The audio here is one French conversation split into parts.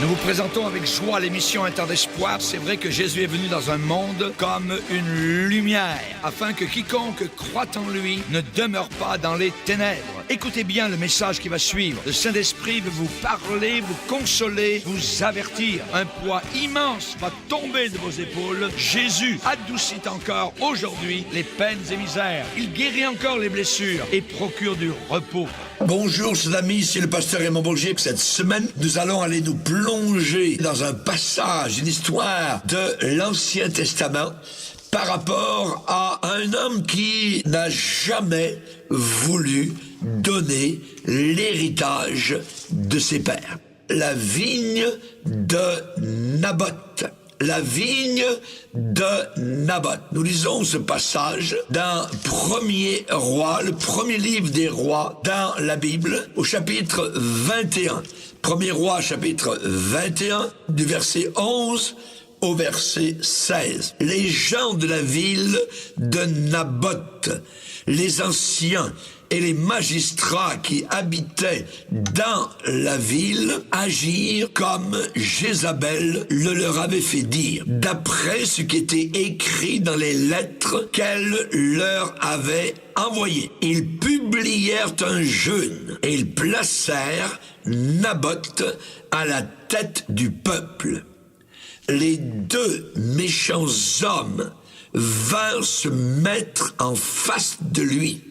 Nous vous présentons avec joie l'émission Un temps d'espoir. C'est vrai que Jésus est venu dans un monde comme une lumière, afin que quiconque croit en lui ne demeure pas dans les ténèbres. Écoutez bien le message qui va suivre. Le Saint-Esprit veut vous parler, vous consoler, vous avertir. Un poids immense va tomber de vos épaules. Jésus adoucit encore aujourd'hui les peines et misères. Il guérit encore les blessures et procure du repos. Bonjour, chers amis, ici le pasteur Raymond Bourgier. Cette semaine, nous allons aller nous plonger dans un passage, une histoire de l'Ancien Testament par rapport à un homme qui n'a jamais voulu donner l'héritage de ses pères. La vigne de Naboth. La vigne de Naboth. Nous lisons ce passage dans Premier Roi, le premier livre des rois dans la Bible, au chapitre 21. Premier Roi, chapitre 21, du verset 11 au verset 16. Les gens de la ville de Naboth, les anciens et les magistrats qui habitaient dans la ville agirent comme Jézabel le leur avait fait dire, d'après ce qui était écrit dans les lettres qu'elle leur avait envoyées. Ils publièrent un jeûne et ils placèrent Naboth à la tête du peuple. Les deux méchants hommes vinrent se mettre en face de lui.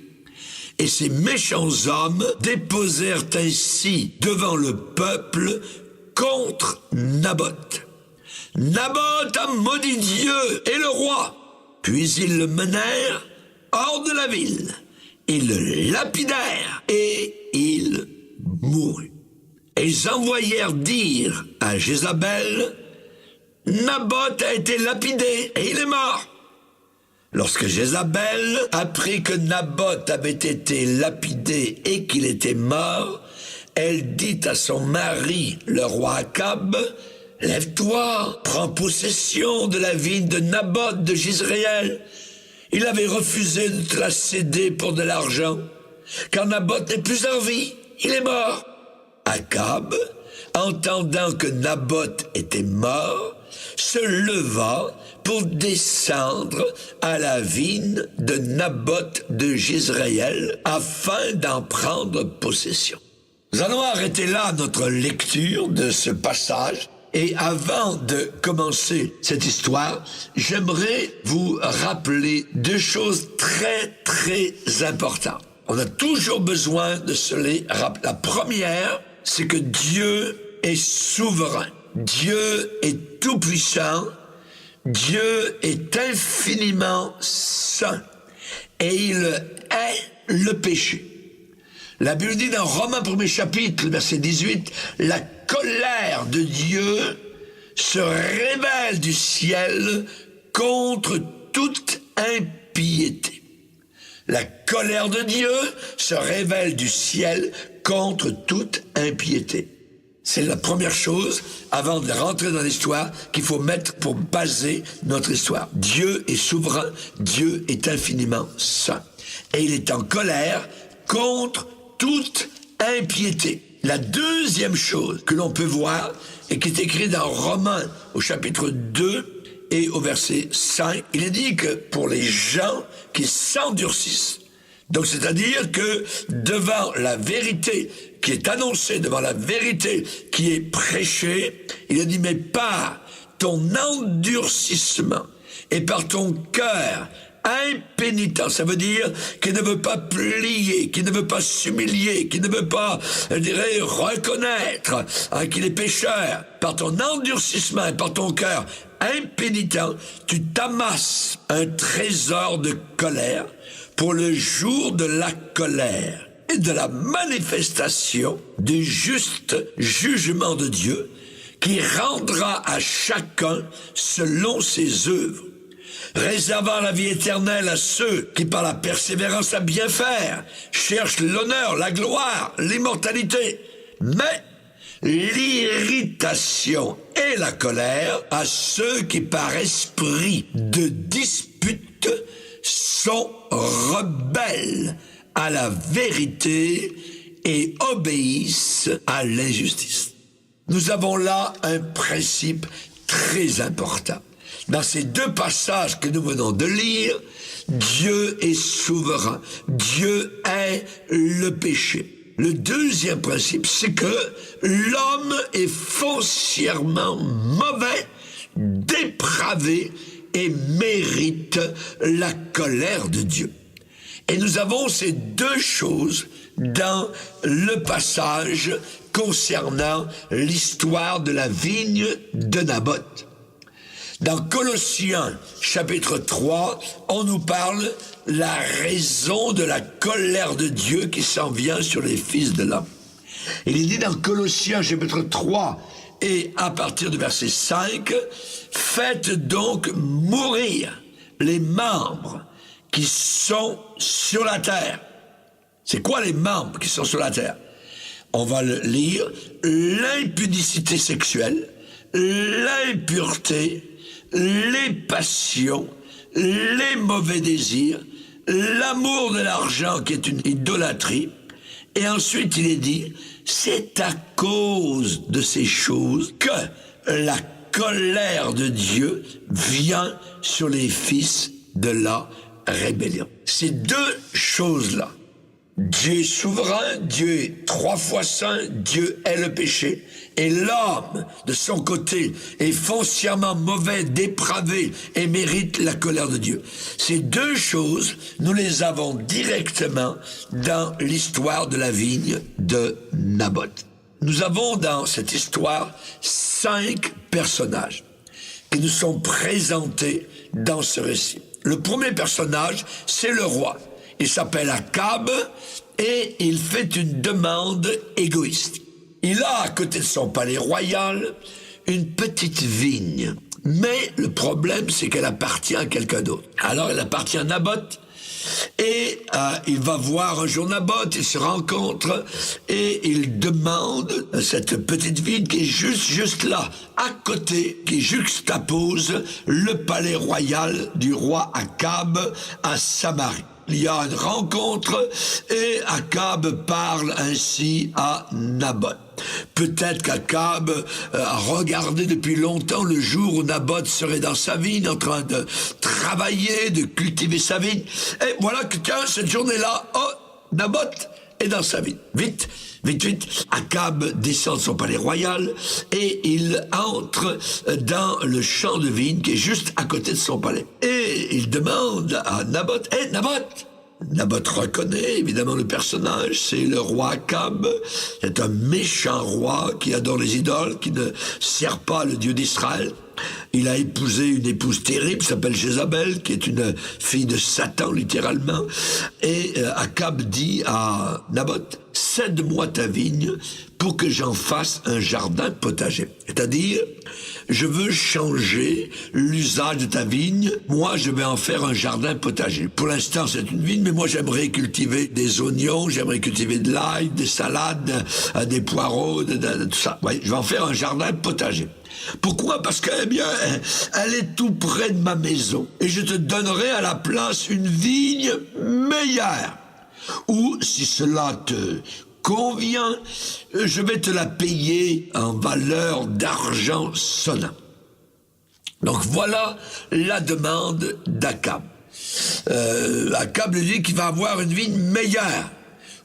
Et ces méchants hommes déposèrent ainsi devant le peuple contre Naboth. Naboth a maudit Dieu et le roi. Puis ils le menèrent hors de la ville. Ils le lapidèrent et il mourut. Et ils envoyèrent dire à Jézabel, Naboth a été lapidé et il est mort. Lorsque Jézabel apprit que Naboth avait été lapidé et qu'il était mort, elle dit à son mari, le roi Akab, « Lève-toi, prends possession de la vigne de Naboth de Jizréel. Il avait refusé de te la céder pour de l'argent, car Naboth n'est plus en vie, il est mort. » Akab, entendant que Naboth était mort, se leva pour descendre à la vigne de Naboth de Jizréel afin d'en prendre possession. Nous allons arrêter là notre lecture de ce passage. Et avant de commencer cette histoire, j'aimerais vous rappeler deux choses très, très importantes. On a toujours besoin de se les rappeler. La première, c'est que Dieu est souverain. Dieu est tout-puissant. Dieu est infiniment saint et il hait le péché. La Bible dit dans Romains 1er chapitre, verset 18, « La colère de Dieu se révèle du ciel contre toute impiété. » La colère de Dieu se révèle du ciel contre toute impiété. C'est la première chose, avant de rentrer dans l'histoire, qu'il faut mettre pour baser notre histoire. Dieu est souverain, Dieu est infiniment saint. Et il est en colère contre toute impiété. La deuxième chose que l'on peut voir, et qui est écrite dans Romains au chapitre 2 et au verset 5, il est dit que pour les gens qui s'endurcissent, donc c'est-à-dire que devant la vérité qui est annoncée, devant la vérité qui est prêchée, il a dit, mais par ton endurcissement et par ton cœur impénitent, ça veut dire qu'il ne veut pas plier, qu'il ne veut pas s'humilier, qu'il ne veut pas, je dirais, reconnaître qu'il est pécheur, par ton endurcissement et par ton cœur impénitent, tu t'amasses un trésor de colère pour le jour de la colère et de la manifestation du juste jugement de Dieu qui rendra à chacun selon ses œuvres, réservant la vie éternelle à ceux qui par la persévérance à bien faire cherchent l'honneur, la gloire, l'immortalité, mais l'irritation et la colère à ceux qui par esprit de dispute sont rebelles à la vérité et obéissent à l'injustice. Nous avons là un principe très important. Dans ces deux passages que nous venons de lire, Dieu est souverain. Dieu est le péché. Le deuxième principe, c'est que l'homme est foncièrement mauvais, dépravé et mérite la colère de Dieu. Et nous avons ces deux choses dans le passage concernant l'histoire de la vigne de Naboth. Dans Colossiens, chapitre 3, on nous parle la raison de la colère de Dieu qui s'en vient sur les fils de l'homme. Il est dit dans Colossiens, chapitre 3, et à partir du verset 5, « Faites donc mourir les membres qui sont sur la terre. » C'est quoi les membres qui sont sur la terre? On va le lire. L'impudicité sexuelle, l'impureté, les passions, les mauvais désirs, l'amour de l'argent qui est une idolâtrie. Et ensuite il est dit, c'est à cause de ces choses que la colère de Dieu vient sur les fils de la rébellion. Ces deux choses-là, Dieu est souverain, Dieu est 3 fois saint, Dieu est le péché, et l'homme, de son côté, est foncièrement mauvais, dépravé, et mérite la colère de Dieu. Ces deux choses, nous les avons directement dans l'histoire de la vigne de Naboth. Nous avons dans cette histoire 5 personnages qui nous sont présentés dans ce récit. Le premier personnage, c'est le roi. Il s'appelle Akab et il fait une demande égoïste. Il a à côté de son palais royal une petite vigne. Mais le problème, c'est qu'elle appartient à quelqu'un d'autre. Alors elle appartient à Naboth. Et il va voir un jour Naboth, ils se rencontrent et il demande cette petite vigne qui est juste là, à côté, qui juxtapose le palais royal du roi Akab à Samarie. Il y a une rencontre et Akab parle ainsi à Naboth. Peut-être qu'Akab a regardé depuis longtemps le jour où Naboth serait dans sa vigne, en train de travailler, de cultiver sa vigne. Et voilà que, tiens, cette journée-là, oh, Naboth est dans sa vigne. Vite, Akab descend de son palais royal et il entre dans le champ de vigne qui est juste à côté de son palais. Et il demande à Naboth, « Hé, Naboth !» Naboth reconnaît évidemment le personnage, c'est le roi Akab. C'est un méchant roi qui adore les idoles, qui ne sert pas le Dieu d'Israël. Il a épousé une épouse terrible, qui s'appelle Jézabel, qui est une fille de Satan, littéralement. Et Akab dit à Naboth, « Cède-moi ta vigne pour que j'en fasse un jardin potager. » C'est-à-dire, je veux changer l'usage de ta vigne. Moi, je vais en faire un jardin potager. Pour l'instant, c'est une vigne, mais moi, j'aimerais cultiver des oignons, j'aimerais cultiver de l'ail, des salades, des poireaux, tout ça. Ouais, je vais en faire un jardin potager. Pourquoi? Parce que, eh bien, elle est tout près de ma maison. Et je te donnerai à la place une vigne meilleure. Ou, si cela te convient, je vais te la payer en valeur d'argent sonnant. Donc voilà la demande d'Akab. Akab lui dit qu'il va avoir une vigne meilleure.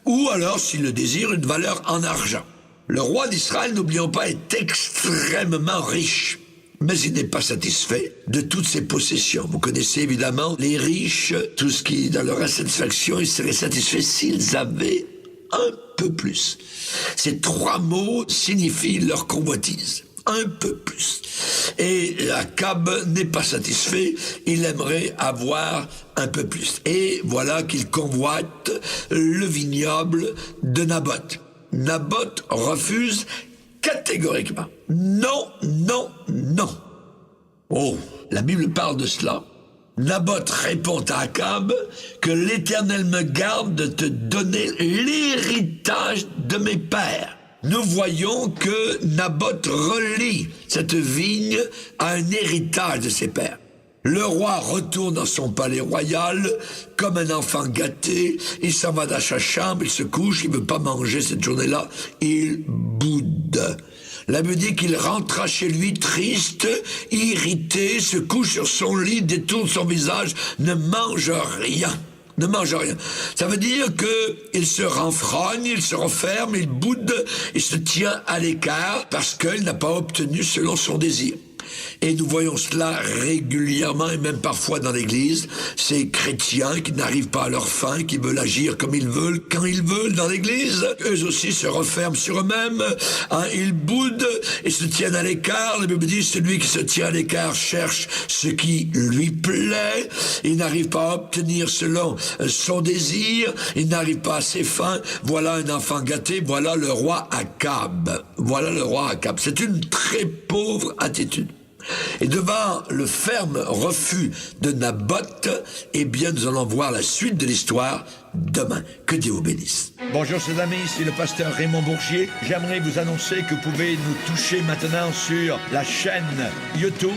Ou alors, s'il le désire, une valeur en argent. Le roi d'Israël, n'oublions pas, est extrêmement riche. Mais il n'est pas satisfait de toutes ses possessions. Vous connaissez évidemment les riches, tout ce qui, dans leur insatisfaction, ils seraient satisfaits s'ils avaient un peu plus. Ces 3 mots signifient leur convoitise. Un peu plus. Et Akab n'est pas satisfait, il aimerait avoir un peu plus. Et voilà qu'il convoite le vignoble de Naboth. Naboth refuse catégoriquement. Non, non, non. Oh, la Bible parle de cela. Naboth répond à Akab que l'Éternel me garde de te donner l'héritage de mes pères. Nous voyons que Naboth relie cette vigne à un héritage de ses pères. Le roi retourne dans son palais royal comme un enfant gâté. Il s'en va dans sa chambre, il se couche, il ne veut pas manger cette journée-là. Il boude. La Bible dit qu'il rentra chez lui triste, irrité, se couche sur son lit, détourne son visage, ne mange rien. Ne mange rien. Ça veut dire que il se renfrogne, il se renferme, il boude, il se tient à l'écart parce qu'il n'a pas obtenu selon son désir. Et nous voyons cela régulièrement et même parfois dans l'Église. Ces chrétiens qui n'arrivent pas à leur fin, qui veulent agir comme ils veulent, quand ils veulent dans l'Église. Eux aussi se referment sur eux-mêmes, ils boudent et se tiennent à l'écart. La Bible dit, celui qui se tient à l'écart cherche ce qui lui plaît. Il n'arrive pas à obtenir selon son désir. Il n'arrive pas à ses fins. Voilà un enfant gâté. Voilà le roi Akab. Voilà le roi Akab. C'est une très pauvre attitude. Et devant le ferme refus de Naboth, eh bien, nous allons voir la suite de l'histoire demain. Que Dieu vous bénisse. Bonjour chers amis, c'est le pasteur Raymond Bourgier. J'aimerais vous annoncer que vous pouvez nous toucher maintenant sur la chaîne YouTube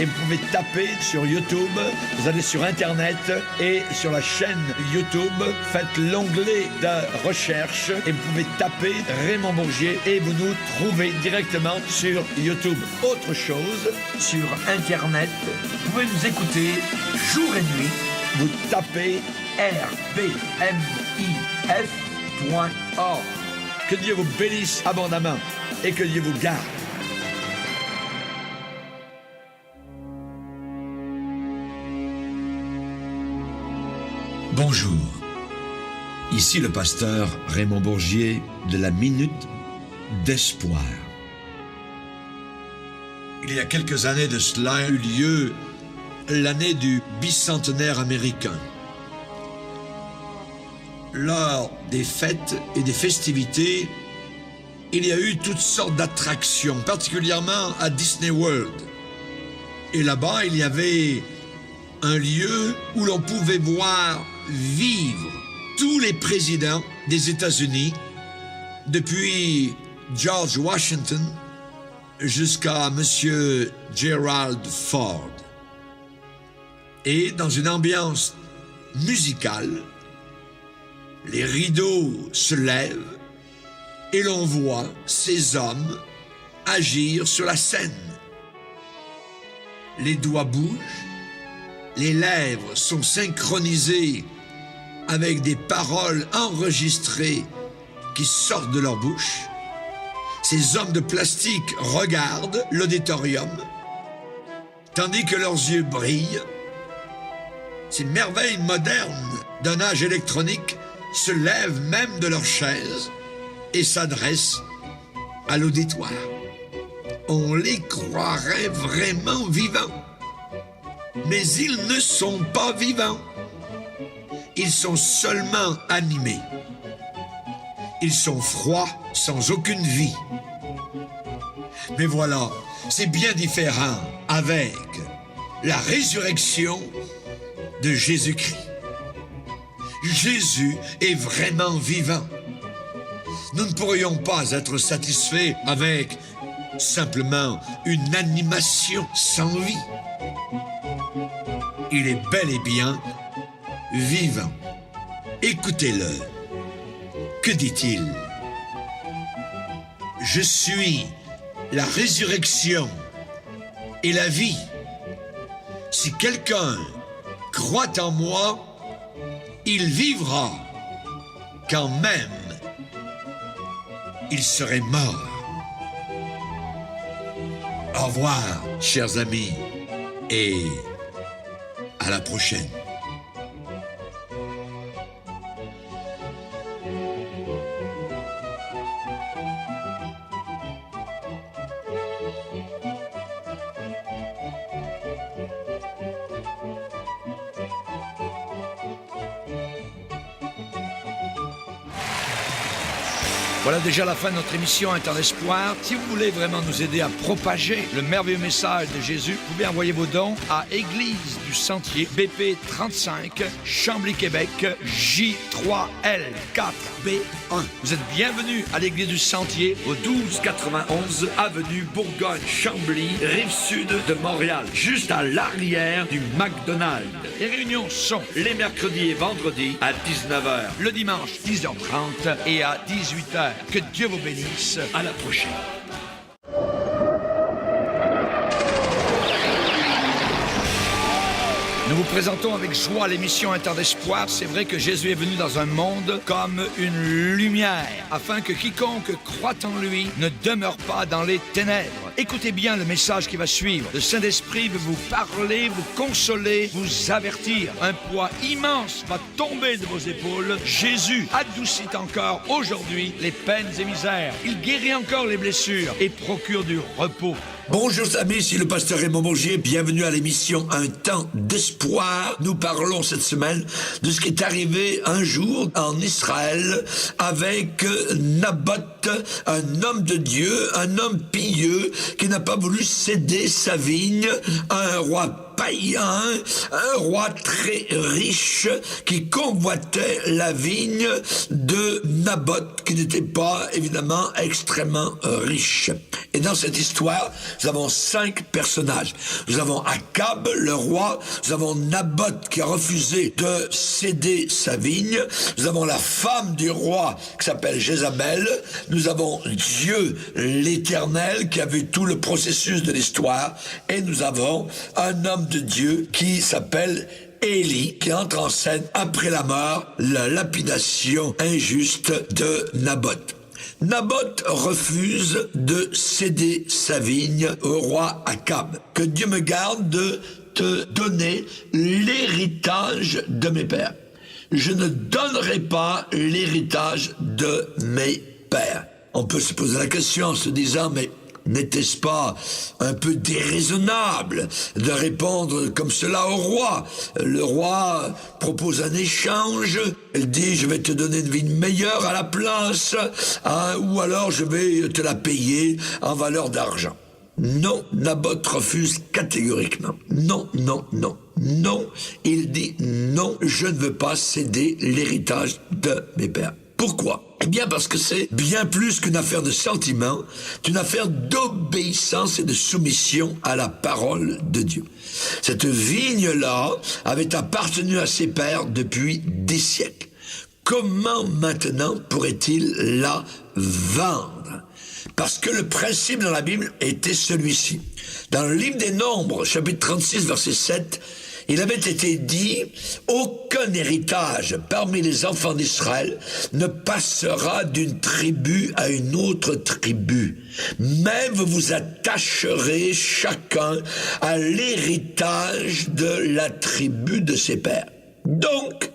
et vous pouvez taper sur YouTube, vous allez sur Internet et sur la chaîne YouTube, faites l'onglet de recherche et vous pouvez taper Raymond Bourgier et vous nous trouvez directement sur YouTube. Autre chose, sur Internet, vous pouvez nous écouter jour et nuit, vous tapez rbmif.org. Que Dieu vous bénisse abondamment et que Dieu vous garde. Bonjour. Ici le pasteur Raymond Bourgier de la Minute d'Espoir. Il y a quelques années de cela eut lieu l'année du bicentenaire américain. Lors des fêtes et des festivités, il y a eu toutes sortes d'attractions, particulièrement à Disney World. Et là-bas, il y avait un lieu où l'on pouvait voir vivre tous les présidents des États-Unis, depuis George Washington jusqu'à Monsieur Gerald Ford. Et dans une ambiance musicale, les rideaux se lèvent et l'on voit ces hommes agir sur la scène. Les doigts bougent, les lèvres sont synchronisées avec des paroles enregistrées qui sortent de leur bouche. Ces hommes de plastique regardent l'auditorium, tandis que leurs yeux brillent. Ces merveilles modernes d'un âge électronique se lèvent même de leur chaise et s'adressent à l'auditoire. On les croirait vraiment vivants. Mais ils ne sont pas vivants. Ils sont seulement animés. Ils sont froids, sans aucune vie. Mais voilà, c'est bien différent avec la résurrection de Jésus-Christ. Jésus est vraiment vivant. Nous ne pourrions pas être satisfaits avec simplement une animation sans vie. Il est bel et bien vivant. Écoutez-le. Que dit-il? Je suis la résurrection et la vie. Si quelqu'un croit en moi, il vivra quand même il serait mort. Au revoir, chers amis, et à la prochaine. Voilà déjà la fin de notre émission Un temps d'espoir. Si vous voulez vraiment nous aider à propager le merveilleux message de Jésus, vous pouvez envoyer vos dons à Église du Sentier, BP 35, Chambly, Québec, J3L4B1. Vous êtes bienvenus à l'Église du Sentier, au 1291 avenue Bourgogne-Chambly, rive sud de Montréal, juste à l'arrière du McDonald's. Les réunions sont les mercredis et vendredis à 19h, le dimanche 10h30 et à 18h. Que Dieu vous bénisse. À la prochaine. Nous vous présentons avec joie l'émission Un temps d'espoir. C'est vrai que Jésus est venu dans un monde comme une lumière, afin que quiconque croit en lui ne demeure pas dans les ténèbres. Écoutez bien le message qui va suivre. Le Saint-Esprit veut vous parler, vous consoler, vous avertir. Un poids immense va tomber de vos épaules. Jésus adoucit encore aujourd'hui les peines et misères. Il guérit encore les blessures et procure du repos. Bonjour amis, ici le pasteur Raymond Bourgier, bienvenue à l'émission Un temps d'espoir. Nous parlons cette semaine de ce qui est arrivé un jour en Israël avec Naboth, un homme de Dieu, un homme pieux qui n'a pas voulu céder sa vigne à un roi païen, un roi très riche qui convoitait la vigne de Naboth, qui n'était pas évidemment extrêmement riche. Et dans cette histoire, nous avons 5 personnages. Nous avons Akab, le roi. Nous avons Naboth qui a refusé de céder sa vigne. Nous avons la femme du roi qui s'appelle Jézabel. Nous avons Dieu, l'Éternel, qui a vu tout le processus de l'histoire. Et nous avons un homme de Dieu qui s'appelle Élie, qui entre en scène après la mort, la lapidation injuste de Naboth. Naboth refuse de céder sa vigne au roi Akab. Que Dieu me garde de te donner l'héritage de mes pères. Je ne donnerai pas l'héritage de mes pères. On peut se poser la question en se disant, mais n'était-ce pas un peu déraisonnable de répondre comme cela au roi? Le roi propose un échange, il dit je vais te donner une vigne meilleure à la place, ou alors je vais te la payer en valeur d'argent. Non, Naboth refuse catégoriquement. Non, non, non. Non, il dit non, je ne veux pas céder l'héritage de mes pères. Pourquoi? Eh bien parce que c'est bien plus qu'une affaire de sentiment, c'est une affaire d'obéissance et de soumission à la parole de Dieu. Cette vigne-là avait appartenu à ses pères depuis des siècles. Comment maintenant pourrait-il la vendre? Parce que le principe dans la Bible était celui-ci. Dans le livre des Nombres, chapitre 36, verset 7, il avait été dit, aucun héritage parmi les enfants d'Israël ne passera d'une tribu à une autre tribu. Mais vous vous attacherez chacun à l'héritage de la tribu de ses pères. Donc,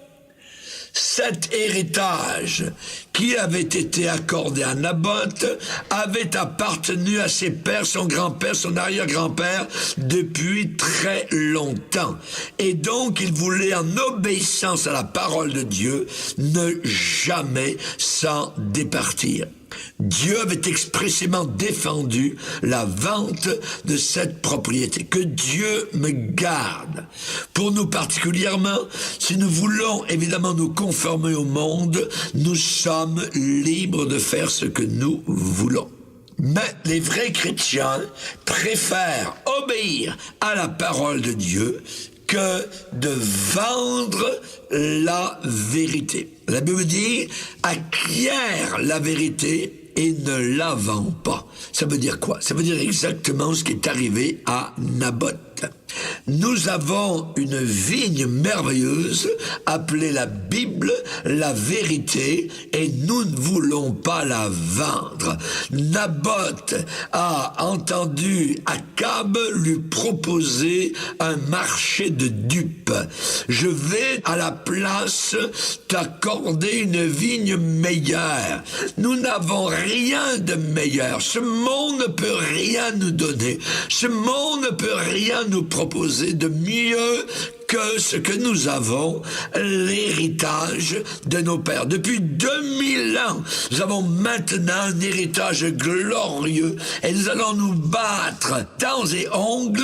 cet héritage qui avait été accordé à Naboth avait appartenu à ses pères, son grand-père, son arrière-grand-père depuis très longtemps. Et donc, il voulait, en obéissance à la parole de Dieu, ne jamais s'en départir. Dieu avait expressément défendu la vente de cette propriété. Que Dieu me garde. Pour nous particulièrement, si nous voulons évidemment nous conformer au monde, nous sommes libres de faire ce que nous voulons. Mais les vrais chrétiens préfèrent obéir à la parole de Dieu que de vendre la vérité. La Bible dit « acquiert la vérité et ne la vend pas ». Ça veut dire quoi? Ça veut dire exactement ce qui est arrivé à Naboth. Nous avons une vigne merveilleuse appelée la Bible, la vérité, et nous ne voulons pas la vendre. Naboth a entendu Akab lui proposer un marché de dupes. Je vais à la place t'accorder une vigne meilleure. Nous n'avons rien de meilleur. Ce monde ne peut rien nous donner. Ce monde ne peut rien nous proposer de mieux que ce que nous avons, l'héritage de nos pères. Depuis 2000 ans, nous avons maintenant un héritage glorieux et nous allons nous battre dents et ongles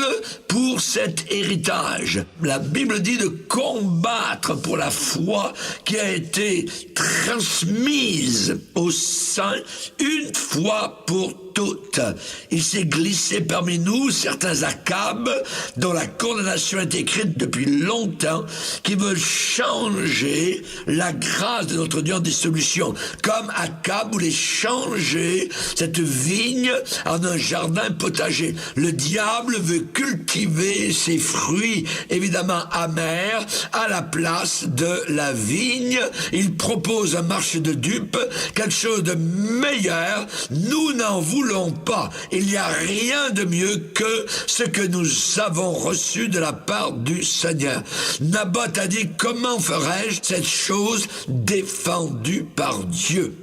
pour cet héritage. La Bible dit de combattre pour la foi qui a été transmise aux saints une fois pour toutes. Il s'est glissé parmi nous certains Akab dont la condamnation est écrite depuis longtemps, qui veulent changer la grâce de notre Dieu en des solutions. Comme Akab voulait changer cette vigne en un jardin potager. Le diable veut cultiver cultiver ses fruits, évidemment amers, à la place de la vigne. Il propose un marché de dupes, quelque chose de meilleur. Nous n'en voulons pas. Il n'y a rien de mieux que ce que nous avons reçu de la part du Seigneur. Naboth a dit, comment ferais-je cette chose défendue par Dieu?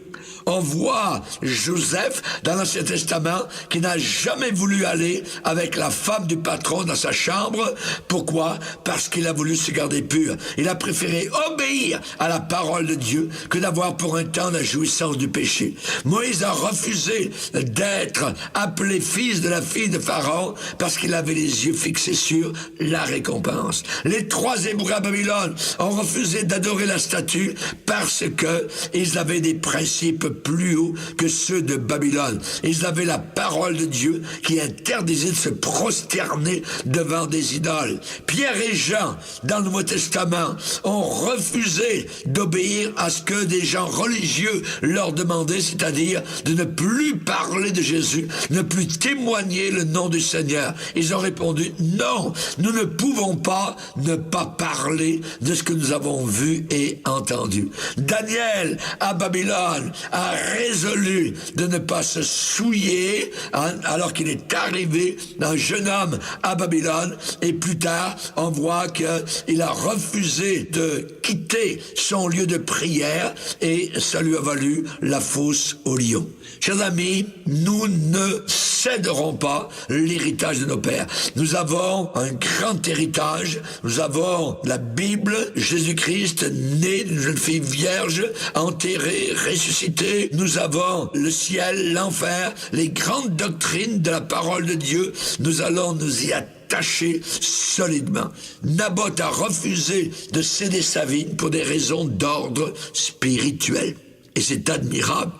On voit Joseph dans l'Ancien Testament qui n'a jamais voulu aller avec la femme du patron dans sa chambre. Pourquoi? Parce qu'il a voulu se garder pur. Il a préféré obéir à la parole de Dieu que d'avoir pour un temps la jouissance du péché. Moïse a refusé d'être appelé fils de la fille de Pharaon parce qu'il avait les yeux fixés sur la récompense. Les 3 Hébreux à Babylone ont refusé d'adorer la statue parce que ils avaient des principes plus hauts que ceux de Babylone. Ils avaient la parole de Dieu qui interdisait de se prosterner devant des idoles. Pierre et Jean, dans le Nouveau Testament, ont refusé d'obéir à ce que des gens religieux leur demandaient, c'est-à-dire de ne plus parler de Jésus, ne plus témoigner le nom du Seigneur. Ils ont répondu, non, nous ne pouvons pas ne pas parler de ce que nous avons vu et entendu. Daniel, à Babylone, a résolu de ne pas se souiller alors qu'il est arrivé un jeune homme à Babylone, et plus tard on voit qu'il a refusé de quitter son lieu de prière et ça lui a valu la fosse au lion. Chers amis, nous ne céderons pas l'héritage de nos pères. Nous avons un grand héritage. Nous avons la Bible, Jésus-Christ, né d'une jeune fille vierge, enterré, ressuscité. Nous avons le ciel, l'enfer, les grandes doctrines de la parole de Dieu. Nous allons nous y attacher solidement. Naboth a refusé de céder sa vigne pour des raisons d'ordre spirituel. Et c'est admirable.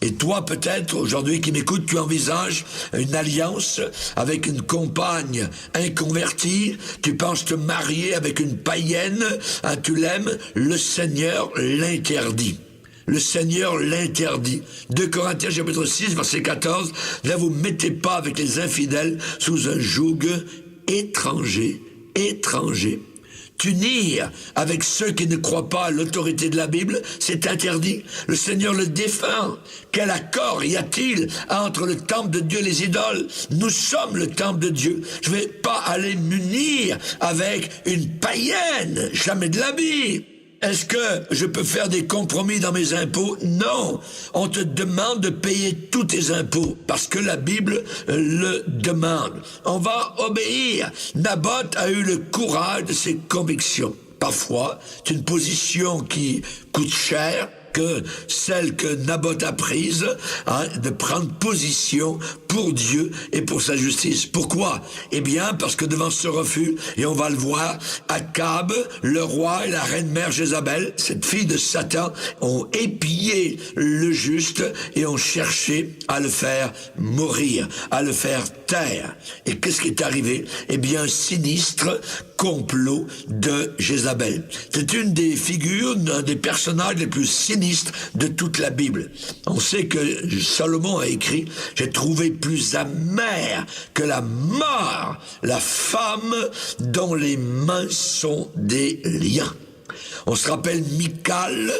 Et toi, peut-être, aujourd'hui qui m'écoutes, tu envisages une alliance avec une compagne inconvertie, tu penses te marier avec une païenne, tu l'aimes, le Seigneur l'interdit. Le Seigneur l'interdit. 2 Corinthiens chapitre 6, verset 14, « Ne vous mettez pas avec les infidèles sous un joug étranger. » T'unir avec ceux qui ne croient pas à l'autorité de la Bible, c'est interdit. Le Seigneur le défend. Quel accord y a-t-il entre le temple de Dieu et les idoles? Nous sommes le temple de Dieu. Je ne vais pas aller m'unir avec une païenne, jamais de la vie. Est-ce que je peux faire des compromis dans mes impôts? Non. On te demande de payer tous tes impôts parce que la Bible le demande. On va obéir. Naboth a eu le courage de ses convictions. Parfois, c'est une position qui coûte cher, que celle que Naboth a prise, de prendre position pour Dieu et pour sa justice. Pourquoi? Eh bien, parce que devant ce refus, et on va le voir, Akab, le roi et la reine mère Jézabel, cette fille de Satan, ont épié le juste et ont cherché à le faire mourir, à le faire taire. Et qu'est-ce qui est arrivé? Eh bien, un sinistre complot de Jézabel. C'est une des figures, un des personnages les plus sinistres de toute la Bible. On sait que Salomon a écrit « J'ai trouvé plus amère que la mort la femme dont les mains sont des liens. » On se rappelle Michal,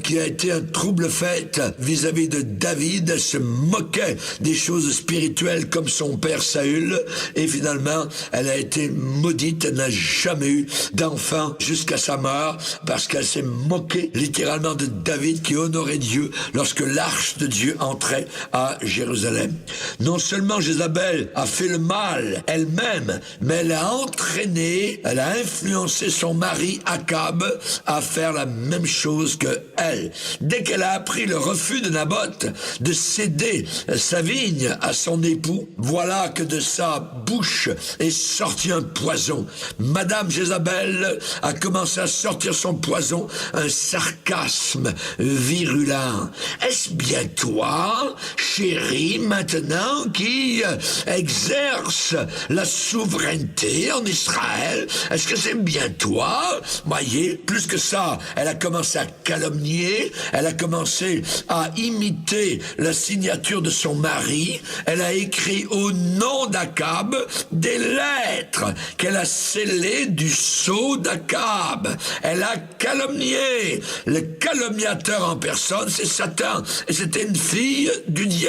qui a été un trouble-fête vis-à-vis de David. Elle se moquait des choses spirituelles comme son père Saül. Et finalement, elle a été maudite. Elle n'a jamais eu d'enfant jusqu'à sa mort parce qu'elle s'est moquée littéralement de David qui honorait Dieu lorsque l'arche de Dieu entrait à Jérusalem. Non seulement Jézabel a fait le mal elle-même, mais elle a entraîné, elle a influencé son mari Akab à faire la même chose que elle. Dès qu'elle a appris le refus de Naboth de céder sa vigne à son époux, voilà que de sa bouche est sorti un poison. Madame Jézabel a commencé à sortir son poison, un sarcasme virulent. Est-ce bien toi, chéri maintenant qui exerce la souveraineté en Israël. Est-ce que c'est bien toi? Voyez, plus que ça, elle a commencé à calomnier, elle a commencé à imiter la signature de son mari, elle a écrit au nom d'Akab des lettres qu'elle a scellées du sceau d'Akab. Elle a calomnié. Le calomniateur en personne, c'est Satan. Et c'était une fille du diable.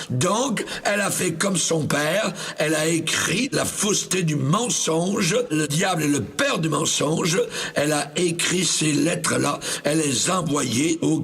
Donc, elle a fait comme son père. Elle a écrit la fausseté du mensonge. Le diable est le père du mensonge. Elle a écrit ces lettres-là. Elle les a envoyées aux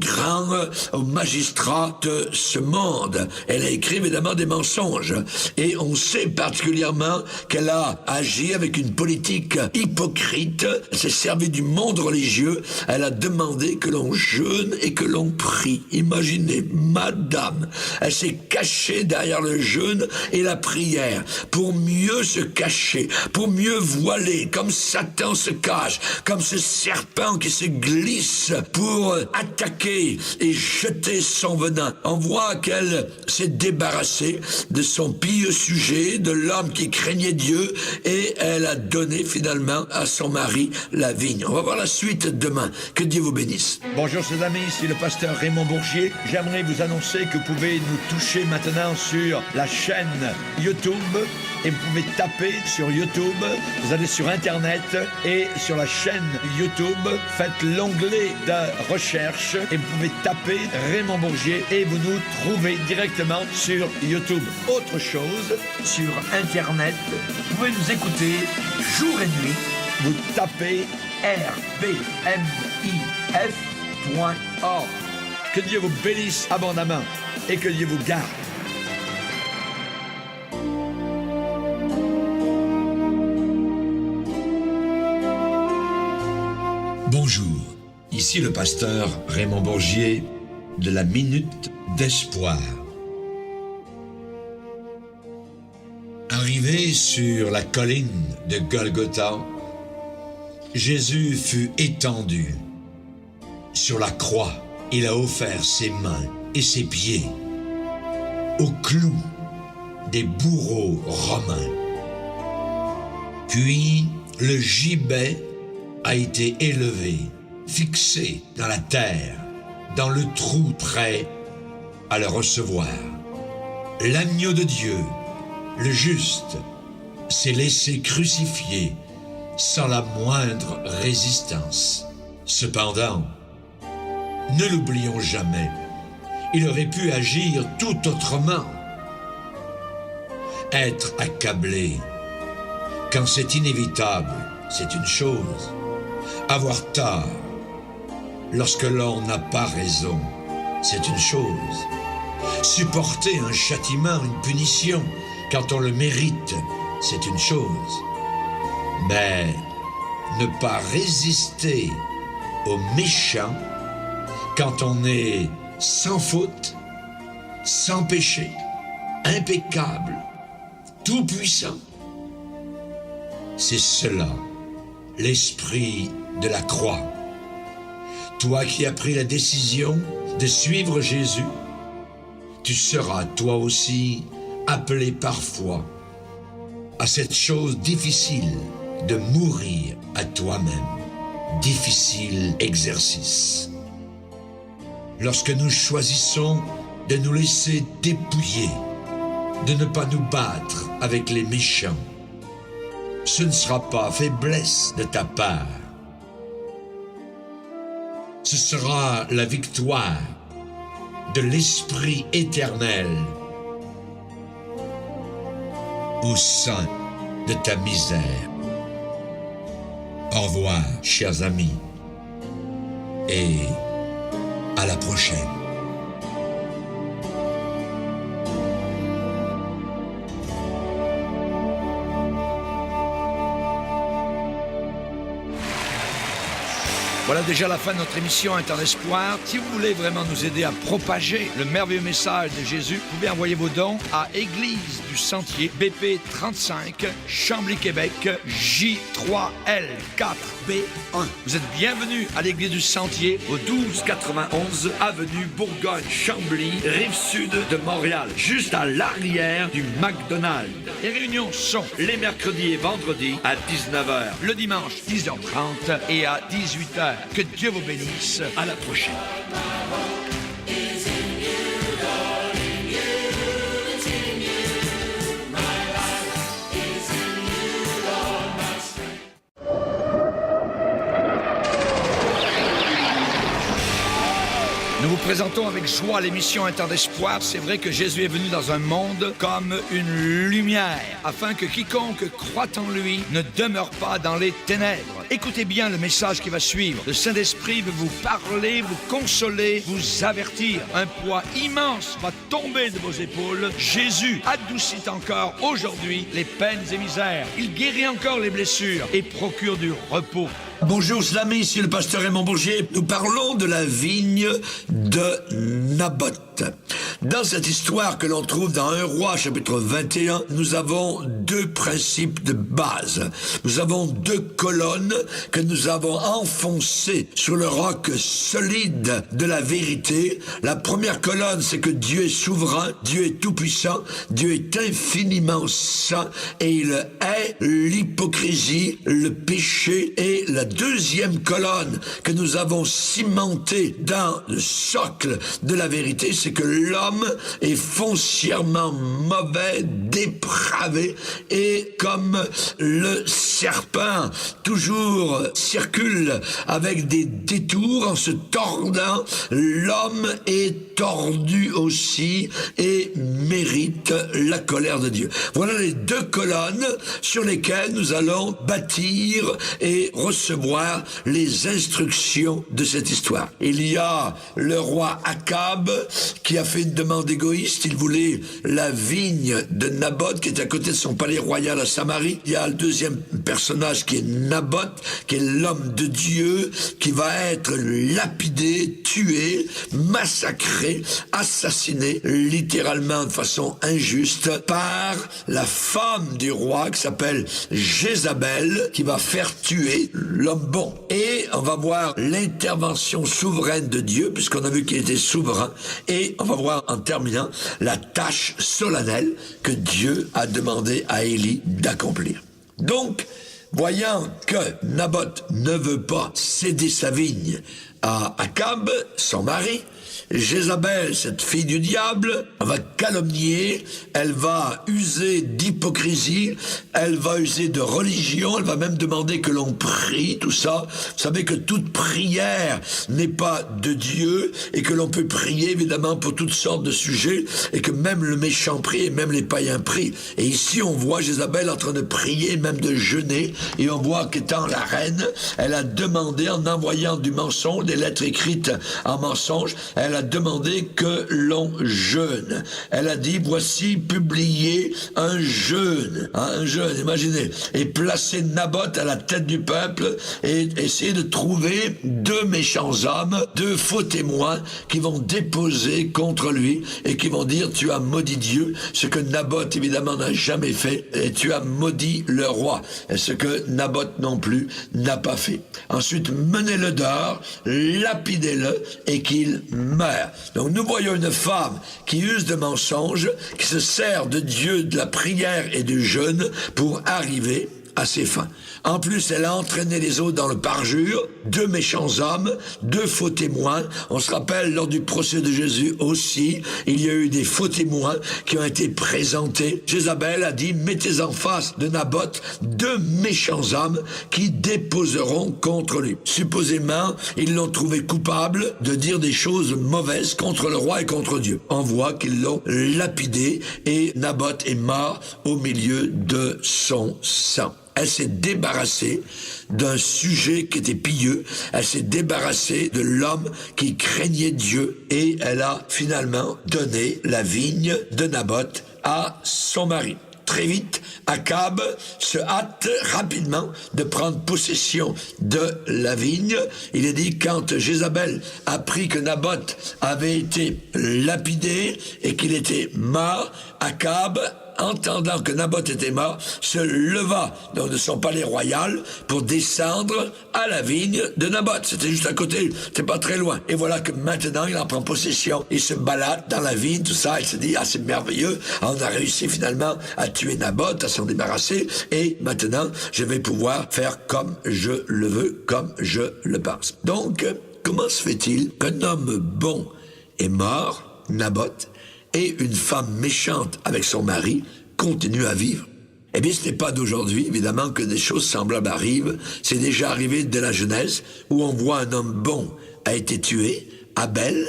magistrats de ce monde. Elle a écrit évidemment des mensonges. Et on sait particulièrement qu'elle a agi avec une politique hypocrite. Elle s'est servie du monde religieux. Elle a demandé que l'on jeûne et que l'on prie. Imaginez, madame, elle s'est cachée derrière le jeûne et la prière pour mieux se cacher, pour mieux voiler, comme Satan se cache, comme ce serpent qui se glisse pour attaquer et jeter son venin. On voit qu'elle s'est débarrassée de son pieux sujet, de l'homme qui craignait Dieu, et elle a donné finalement à son mari la vigne. On va voir la suite demain. Que Dieu vous bénisse. Bonjour chers amis, ici le pasteur Raymond Bourgier. J'aimerais vous annoncer que vous pouvez nous toucher maintenant sur la chaîne YouTube et vous pouvez taper sur YouTube, vous allez sur Internet et sur la chaîne YouTube, faites l'onglet de recherche et vous pouvez taper Raymond Bourgier et vous nous trouvez directement sur YouTube. Autre chose, sur Internet, vous pouvez nous écouter jour et nuit, vous tapez rbmif.org. Que Dieu vous bénisse abondamment et que Dieu vous garde. Bonjour, ici le pasteur Raymond Bourgier de la Minute d'Espoir. Arrivé sur la colline de Golgotha, Jésus fut étendu. Sur la croix, il a offert ses mains et ses pieds au clou des bourreaux romains. Puis le gibet a été élevé, fixé dans la terre, dans le trou prêt à le recevoir. L'agneau de Dieu, le juste, s'est laissé crucifier sans la moindre résistance. Cependant, ne l'oublions jamais, il aurait pu agir tout autrement. Être accablé, quand c'est inévitable, c'est une chose. Avoir tort, lorsque l'on n'a pas raison, c'est une chose. Supporter un châtiment, une punition, quand on le mérite, c'est une chose. Mais ne pas résister aux méchants quand on est sans faute, sans péché, impeccable, tout-puissant, c'est cela, l'esprit de la croix. Toi qui as pris la décision de suivre Jésus, tu seras toi aussi appelé parfois à cette chose difficile de mourir à toi-même. Difficile exercice. Lorsque nous choisissons de nous laisser dépouiller, de ne pas nous battre avec les méchants, ce ne sera pas faiblesse de ta part. Ce sera la victoire de l'Esprit éternel au sein de ta misère. Au revoir, chers amis, et à la prochaine. Voilà déjà la fin de notre émission Interdespoir. Si vous voulez vraiment nous aider à propager le merveilleux message de Jésus, vous pouvez envoyer vos dons à Église du Sentier, BP 35, Chambly, Québec, J3L4B1. Vous êtes bienvenus à l'Église du Sentier, au 1291 avenue Bourgogne-Chambly, rive-sud de Montréal, juste à l'arrière du McDonald's. Les réunions sont les mercredis et vendredis à 19h, le dimanche 10h30 et à 18h. Que Dieu vous bénisse. À la prochaine. Nous vous présentons avec joie l'émission Interdespoir. C'est vrai que Jésus est venu dans un monde comme une lumière, afin que quiconque croit en lui ne demeure pas dans les ténèbres. Écoutez bien le message qui va suivre. Le Saint-Esprit veut vous parler, vous consoler, vous avertir. Un poids immense va tomber de vos épaules. Jésus adoucit encore aujourd'hui les peines et misères. Il guérit encore les blessures et procure du repos. Bonjour, c'est l'ami, ici le pasteur Raymond Bourgier. Nous parlons de la vigne de Naboth. Dans cette histoire que l'on trouve dans 1 Roi, chapitre 21, nous avons deux principes de base. Nous avons deux colonnes que nous avons enfoncées sur le roc solide de la vérité. La première colonne, c'est que Dieu est souverain, Dieu est tout-puissant, Dieu est infiniment saint et il hait l'hypocrisie, le péché. Et la deuxième colonne que nous avons cimentée dans le socle de la vérité, c'est que l'homme est foncièrement mauvais, dépravé, et comme le serpent toujours circule avec des détours en se tordant, l'homme est tordu aussi et mérite la colère de Dieu. Voilà les deux colonnes sur lesquelles nous allons bâtir et recevoir les instructions de cette histoire. Il y a le roi Akab qui a fait une demande égoïste. Il voulait la vigne de Naboth qui est à côté de son palais royal à Samarie. Il y a le deuxième personnage qui est Naboth, qui est l'homme de Dieu, qui va être lapidé, tué, massacré, assassiné, littéralement de façon injuste, par la femme du roi qui s'appelle Jézabel, qui va faire tuer l'homme bon. Et on va voir l'intervention souveraine de Dieu, puisqu'on a vu qu'il était souverain, et on va voir en terminant la tâche solennelle que Dieu a demandé à Élie d'accomplir. Donc, voyant que Naboth ne veut pas céder sa vigne à Akab, son mari, Jézabel, cette fille du diable, va calomnier, elle va user d'hypocrisie, elle va user de religion, elle va même demander que l'on prie, tout ça. Vous savez que toute prière n'est pas de Dieu et que l'on peut prier évidemment pour toutes sortes de sujets et que même le méchant prie et même les païens prient. Et ici on voit Jézabel en train de prier, même de jeûner, et on voit qu'étant la reine, elle a demandé en envoyant du mensonge, des lettres écrites en mensonge, elle a demandé que l'on jeûne. Elle a dit, voici publié un jeûne, imaginez, et placer Naboth à la tête du peuple et essayer de trouver deux méchants hommes, deux faux témoins qui vont déposer contre lui et qui vont dire, tu as maudit Dieu, ce que Naboth évidemment n'a jamais fait, et tu as maudit le roi, et ce que Naboth non plus n'a pas fait. Ensuite, menez-le dehors, lapidez-le et qu'il meure. Donc nous voyons une femme qui use de mensonges, qui se sert de Dieu, de la prière et du jeûne pour arriver à ses fins. En plus, elle a entraîné les autres dans le parjure, deux méchants hommes, deux faux témoins. On se rappelle, lors du procès de Jésus aussi, il y a eu des faux témoins qui ont été présentés. Jézabel a dit, mettez en face de Naboth deux méchants hommes qui déposeront contre lui. Supposément, ils l'ont trouvé coupable de dire des choses mauvaises contre le roi et contre Dieu. On voit qu'ils l'ont lapidé et Naboth est mort au milieu de son sang. Elle s'est débarrassée d'un sujet qui était pieux, elle s'est débarrassée de l'homme qui craignait Dieu et elle a finalement donné la vigne de Naboth à son mari. très vite, Akab se hâte rapidement de prendre possession de la vigne. Il est dit, quand Jézabel apprit que Naboth avait été lapidé et qu'il était mort, Akab, entendant que Naboth était mort, se leva donc de son palais royal pour descendre à la vigne de Naboth. C'était juste à côté, c'était pas très loin. Et voilà que maintenant, il en prend possession. Il se balade dans la vigne, tout ça. Il se dit, ah, c'est merveilleux. On a réussi finalement à tuer Naboth, à s'en débarrasser. Et maintenant, je vais pouvoir faire comme je le veux, comme je le pense. Donc, comment se fait-il qu'un homme bon est mort, Naboth, et une femme méchante avec son mari continue à vivre? Eh bien, ce n'est pas d'aujourd'hui, évidemment, que des choses semblables arrivent. C'est déjà arrivé dès la Genèse, où on voit un homme bon a été tué, Abel,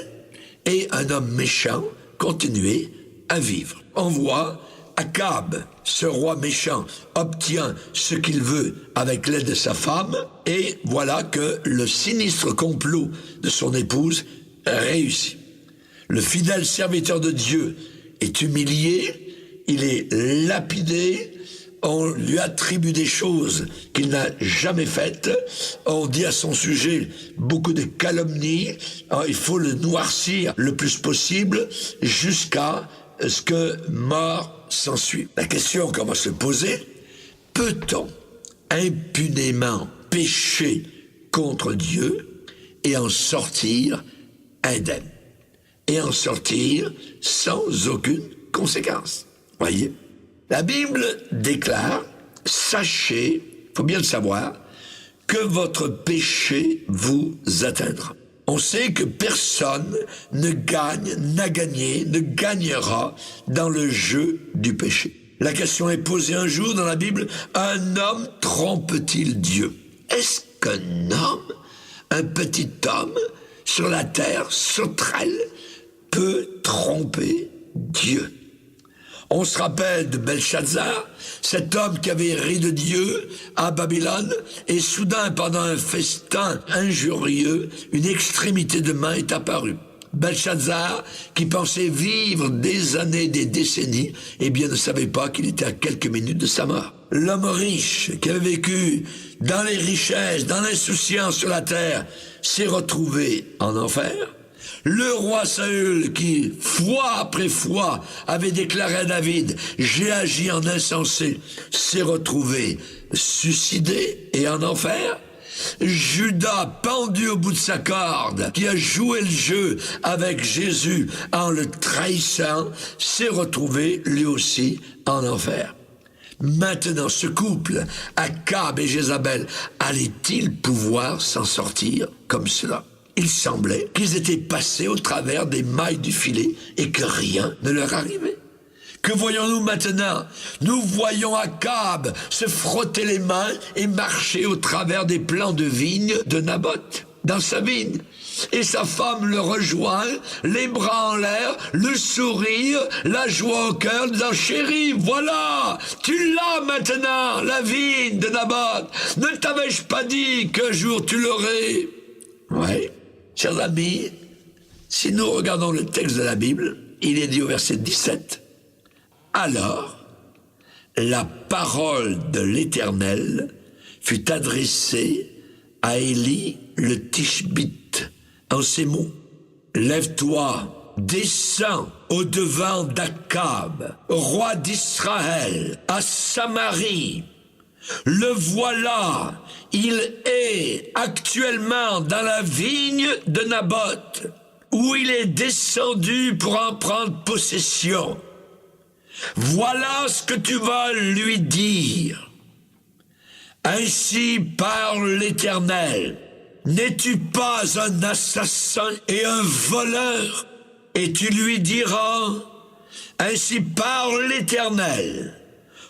et un homme méchant continuer à vivre. On voit Akab, ce roi méchant, obtient ce qu'il veut avec l'aide de sa femme, et voilà que le sinistre complot de son épouse réussit. Le fidèle serviteur de Dieu est humilié, il est lapidé, on lui attribue des choses qu'il n'a jamais faites, on dit à son sujet beaucoup de calomnies, il faut le noircir le plus possible jusqu'à ce que mort s'ensuit. La question qu'on va se poser, peut-on impunément pécher contre Dieu et en sortir indemne? Et en sortir sans aucune conséquence. Voyez, la Bible déclare, sachez, faut bien le savoir, que votre péché vous atteindra. On sait que personne ne gagnera dans le jeu du péché. La question est posée un jour dans la Bible, un homme trompe-t-il Dieu? Est-ce qu'un homme, un petit homme, sur la terre, sauterelle, peut tromper Dieu? On se rappelle de Belshazzar, cet homme qui avait ri de Dieu à Babylone, et soudain, pendant un festin injurieux, une extrémité de main est apparue. Belshazzar, qui pensait vivre des années, des décennies, eh bien ne savait pas qu'il était à quelques minutes de sa mort. L'homme riche, qui avait vécu dans les richesses, dans l'insouciance sur la terre, s'est retrouvé en enfer. Le roi Saül, qui, fois après fois, avait déclaré à David « J'ai agi en insensé », s'est retrouvé suicidé et en enfer. Judas, pendu au bout de sa corde, qui a joué le jeu avec Jésus en le trahissant, s'est retrouvé lui aussi en enfer. Maintenant, ce couple, Akab et Jézabel, allait-il pouvoir s'en sortir comme cela? Il semblait qu'ils étaient passés au travers des mailles du filet et que rien ne leur arrivait. Que voyons-nous maintenant? Nous voyons Akab se frotter les mains et marcher au travers des plants de vigne de Naboth, dans sa vigne. Et sa femme le rejoint, les bras en l'air, le sourire, la joie au cœur, disant « Chérie, voilà, tu l'as maintenant, la vigne de Naboth. Ne t'avais-je pas dit qu'un jour tu l'aurais ?» Ouais. Chers amis, si nous regardons le texte de la Bible, il est dit au verset 17, « Alors, la parole de l'Éternel fut adressée à Élie le Tishbite en ces mots, « Lève-toi, descends au-devant d'Akab, roi d'Israël, à Samarie. Le voilà, il est actuellement dans la vigne de Naboth, où il est descendu pour en prendre possession. Voilà ce que tu vas lui dire. Ainsi parle l'Éternel. N'es-tu pas un assassin et un voleur? Et tu lui diras, ainsi parle l'Éternel.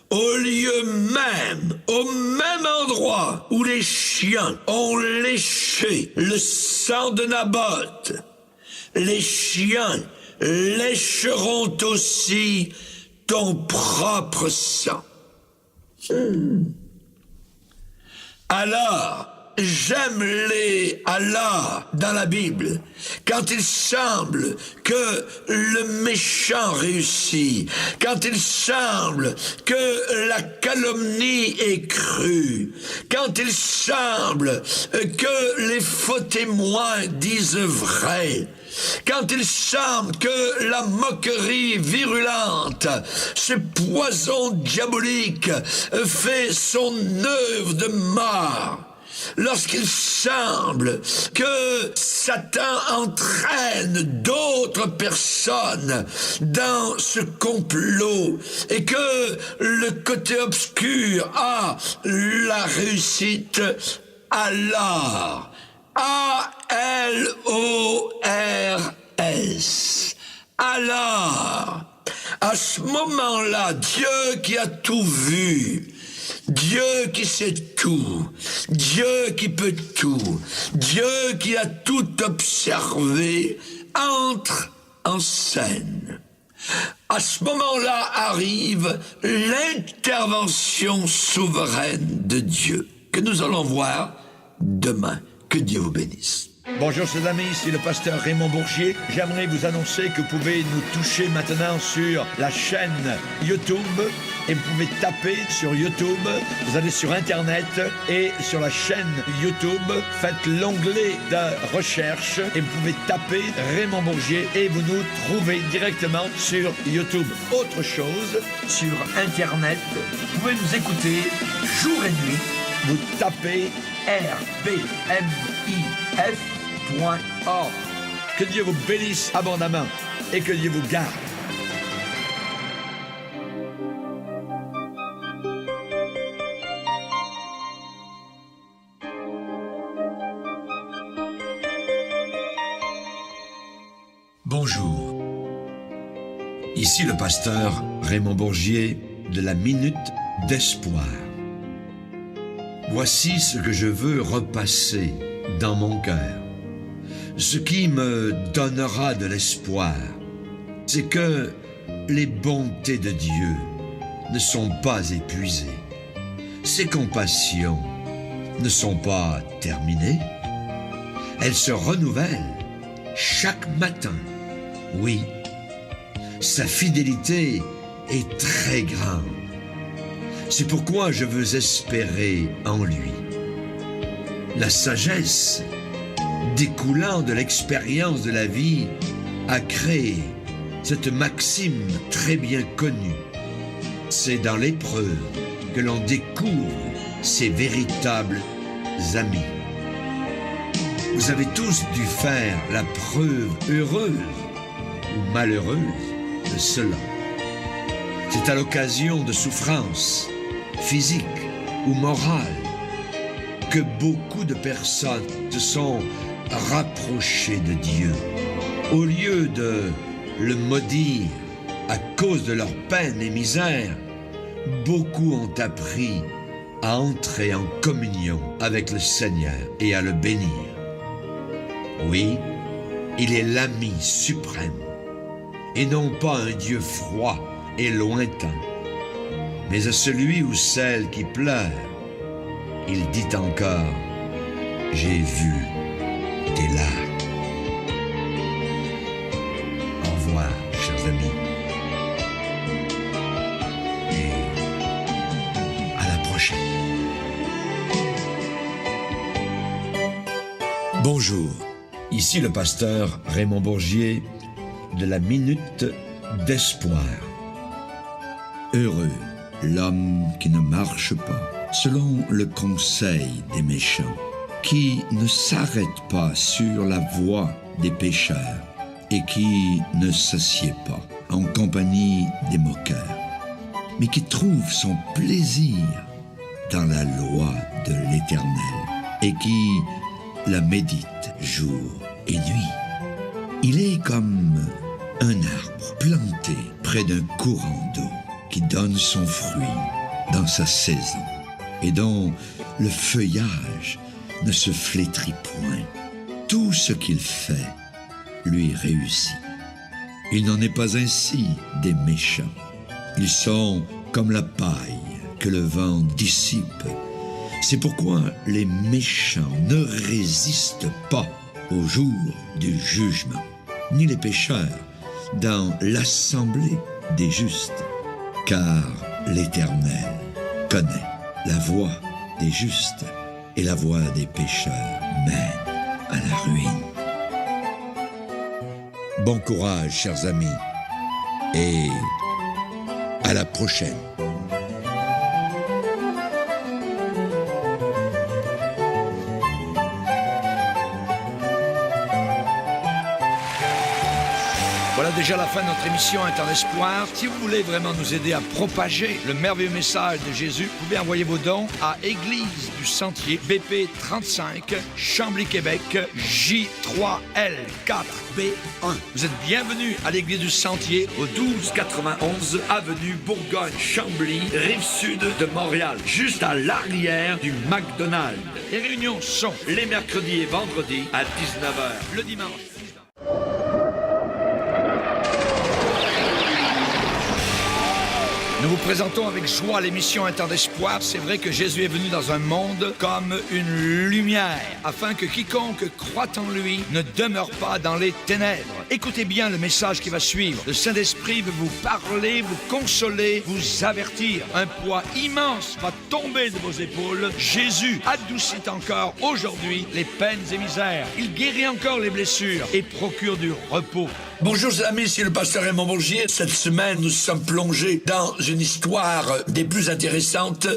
Au lieu même, au même endroit où les chiens ont léché le sang de Naboth, les chiens lécheront aussi ton propre sang. Alors, j'aime les Allah dans la Bible, quand il semble que le méchant réussit, quand il semble que la calomnie est crue, quand il semble que les faux témoins disent vrai, quand il semble que la moquerie virulente, ce poison diabolique fait son œuvre de mort, lorsqu'il semble que Satan entraîne d'autres personnes dans ce complot et que le côté obscur a la réussite, alors A-L-O-R-S. Alors, à ce moment-là, Dieu qui a tout vu, Dieu qui sait tout, Dieu qui peut tout, Dieu qui a tout observé, entre en scène. À ce moment-là arrive l'intervention souveraine de Dieu, que nous allons voir demain. Que Dieu vous bénisse. Bonjour chers amis, ici le pasteur Raymond Bourgier. J'aimerais vous annoncer que vous pouvez nous toucher maintenant sur la chaîne YouTube et vous pouvez taper sur YouTube, vous allez sur Internet et sur la chaîne YouTube, faites l'onglet de recherche et vous pouvez taper Raymond Bourgier et vous nous trouvez directement sur YouTube. Autre chose, sur Internet, vous pouvez nous écouter jour et nuit, vous tapez rbmif.org. Que Dieu vous bénisse abondamment et que Dieu vous garde. Bonjour. Ici le pasteur Raymond Bourgier de la Minute d'Espoir. Voici ce que je veux repasser dans mon cœur. Ce qui me donnera de l'espoir, c'est que les bontés de Dieu ne sont pas épuisées. Ses compassions ne sont pas terminées. Elles se renouvellent chaque matin. Oui, sa fidélité est très grande. C'est pourquoi je veux espérer en lui. La sagesse découlant de l'expérience de la vie a créé cette maxime très bien connue. C'est dans l'épreuve que l'on découvre ses véritables amis. Vous avez tous dû faire la preuve heureuse ou malheureuse de cela. C'est à l'occasion de souffrances physiques ou morales que beaucoup de personnes se sont rapprochées de Dieu. Au lieu de le maudire à cause de leurs peines et misères, beaucoup ont appris à entrer en communion avec le Seigneur et à le bénir. Oui, il est l'ami suprême et non pas un Dieu froid et lointain. Mais à celui ou celle qui pleure, il dit encore « J'ai vu tes larmes ». Au revoir, chers amis. Et à la prochaine. Bonjour, ici le pasteur Raymond Bourgier de la Minute d'Espoir. Heureux l'homme qui ne marche pas selon le conseil des méchants, qui ne s'arrête pas sur la voie des pécheurs et qui ne s'assied pas en compagnie des moqueurs, mais qui trouve son plaisir dans la loi de l'Éternel et qui la médite jour et nuit. Il est comme un arbre planté près d'un courant d'eau qui donne son fruit dans sa saison et dont le feuillage ne se flétrit point. Tout ce qu'il fait lui réussit. Il n'en est pas ainsi des méchants. Ils sont comme la paille que le vent dissipe C'est pourquoi les méchants ne résistent pas au jour du jugement, ni les pécheurs dans l'assemblée des justes, car l'Éternel connaît la voie des justes et la voie des pécheurs mène à la ruine. Bon courage, chers amis, et à la prochaine. Voilà déjà la fin de notre émission Un temps d'espoir. Si vous voulez vraiment nous aider à propager le merveilleux message de Jésus, vous pouvez envoyer vos dons à Église du Sentier, BP 35, Chambly, Québec, J3L4B1. Vous êtes bienvenus à l'Église du Sentier, au 1291 avenue Bourgogne-Chambly, rive sud de Montréal, juste à l'arrière du McDonald's. Les réunions sont les mercredis et vendredis à 19h, le dimanche. Nous vous présentons avec joie l'émission Un temps d'espoir. C'est vrai que Jésus est venu dans un monde comme une lumière, afin que quiconque croit en lui ne demeure pas dans les ténèbres. Écoutez bien le message qui va suivre. Le Saint-Esprit veut vous parler, vous consoler, vous avertir. Un poids immense va tomber de vos épaules. Jésus adoucit encore aujourd'hui les peines et misères. Il guérit encore les blessures et procure du repos. Bonjour amis, c'est le pasteur Raymond Bourgier. Cette semaine, nous sommes plongés dans une histoire des plus intéressantes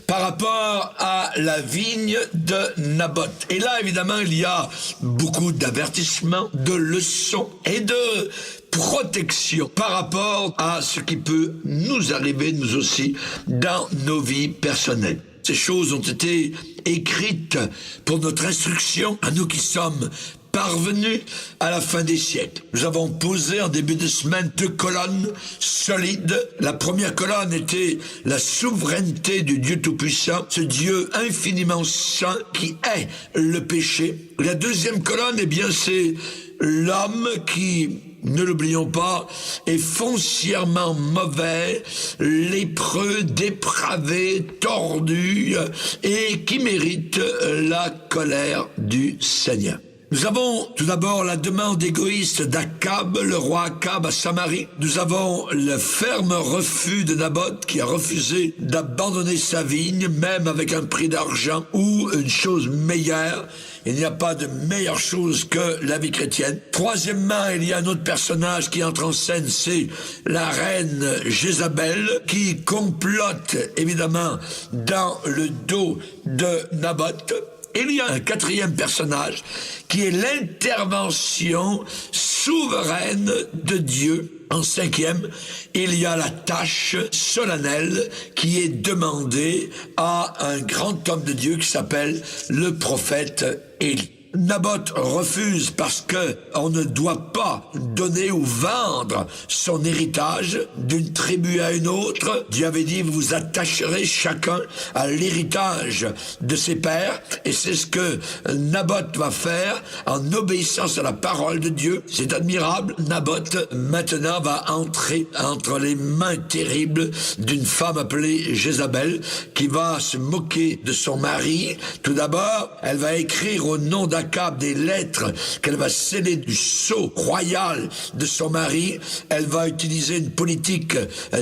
par rapport à la vigne de Naboth. Et là, évidemment, il y a beaucoup d'avertissements, de leçons et de protection par rapport à ce qui peut nous arriver, nous aussi, dans nos vies personnelles. Ces choses ont été écrites pour notre instruction, à nous qui sommes parvenus à la fin des siècles. Nous avons posé en début de semaine 2 colonnes solides. La première colonne était la souveraineté du Dieu Tout-Puissant, ce Dieu infiniment saint qui hait le péché. La deuxième colonne, eh bien, c'est l'homme qui, ne l'oublions pas, est foncièrement mauvais, lépreux, dépravé, tordu et qui mérite la colère du Seigneur. Nous avons tout d'abord la demande égoïste d'Akab, le roi Akab à Samarie. Nous avons le ferme refus de Naboth qui a refusé d'abandonner sa vigne, même avec un prix d'argent ou une chose meilleure. Il n'y a pas de meilleure chose que la vie chrétienne. Troisièmement, il y a un autre personnage qui entre en scène, c'est la reine Jézabel, qui complote évidemment dans le dos de Naboth. Il y a un quatrième personnage qui est l'intervention souveraine de Dieu. En cinquième, il y a la tâche solennelle qui est demandée à un grand homme de Dieu qui s'appelle le prophète Élie. Naboth refuse parce que on ne doit pas donner ou vendre son héritage d'une tribu à une autre. Dieu avait dit, vous vous attacherez chacun à l'héritage de ses pères, et c'est ce que Naboth va faire en obéissance à la parole de Dieu. C'est admirable. Naboth maintenant va entrer entre les mains terribles d'une femme appelée Jézabel qui va se moquer de son mari. Tout d'abord, elle va écrire au nom d'Akab des lettres qu'elle va sceller du sceau royal de son mari. Elle va utiliser une politique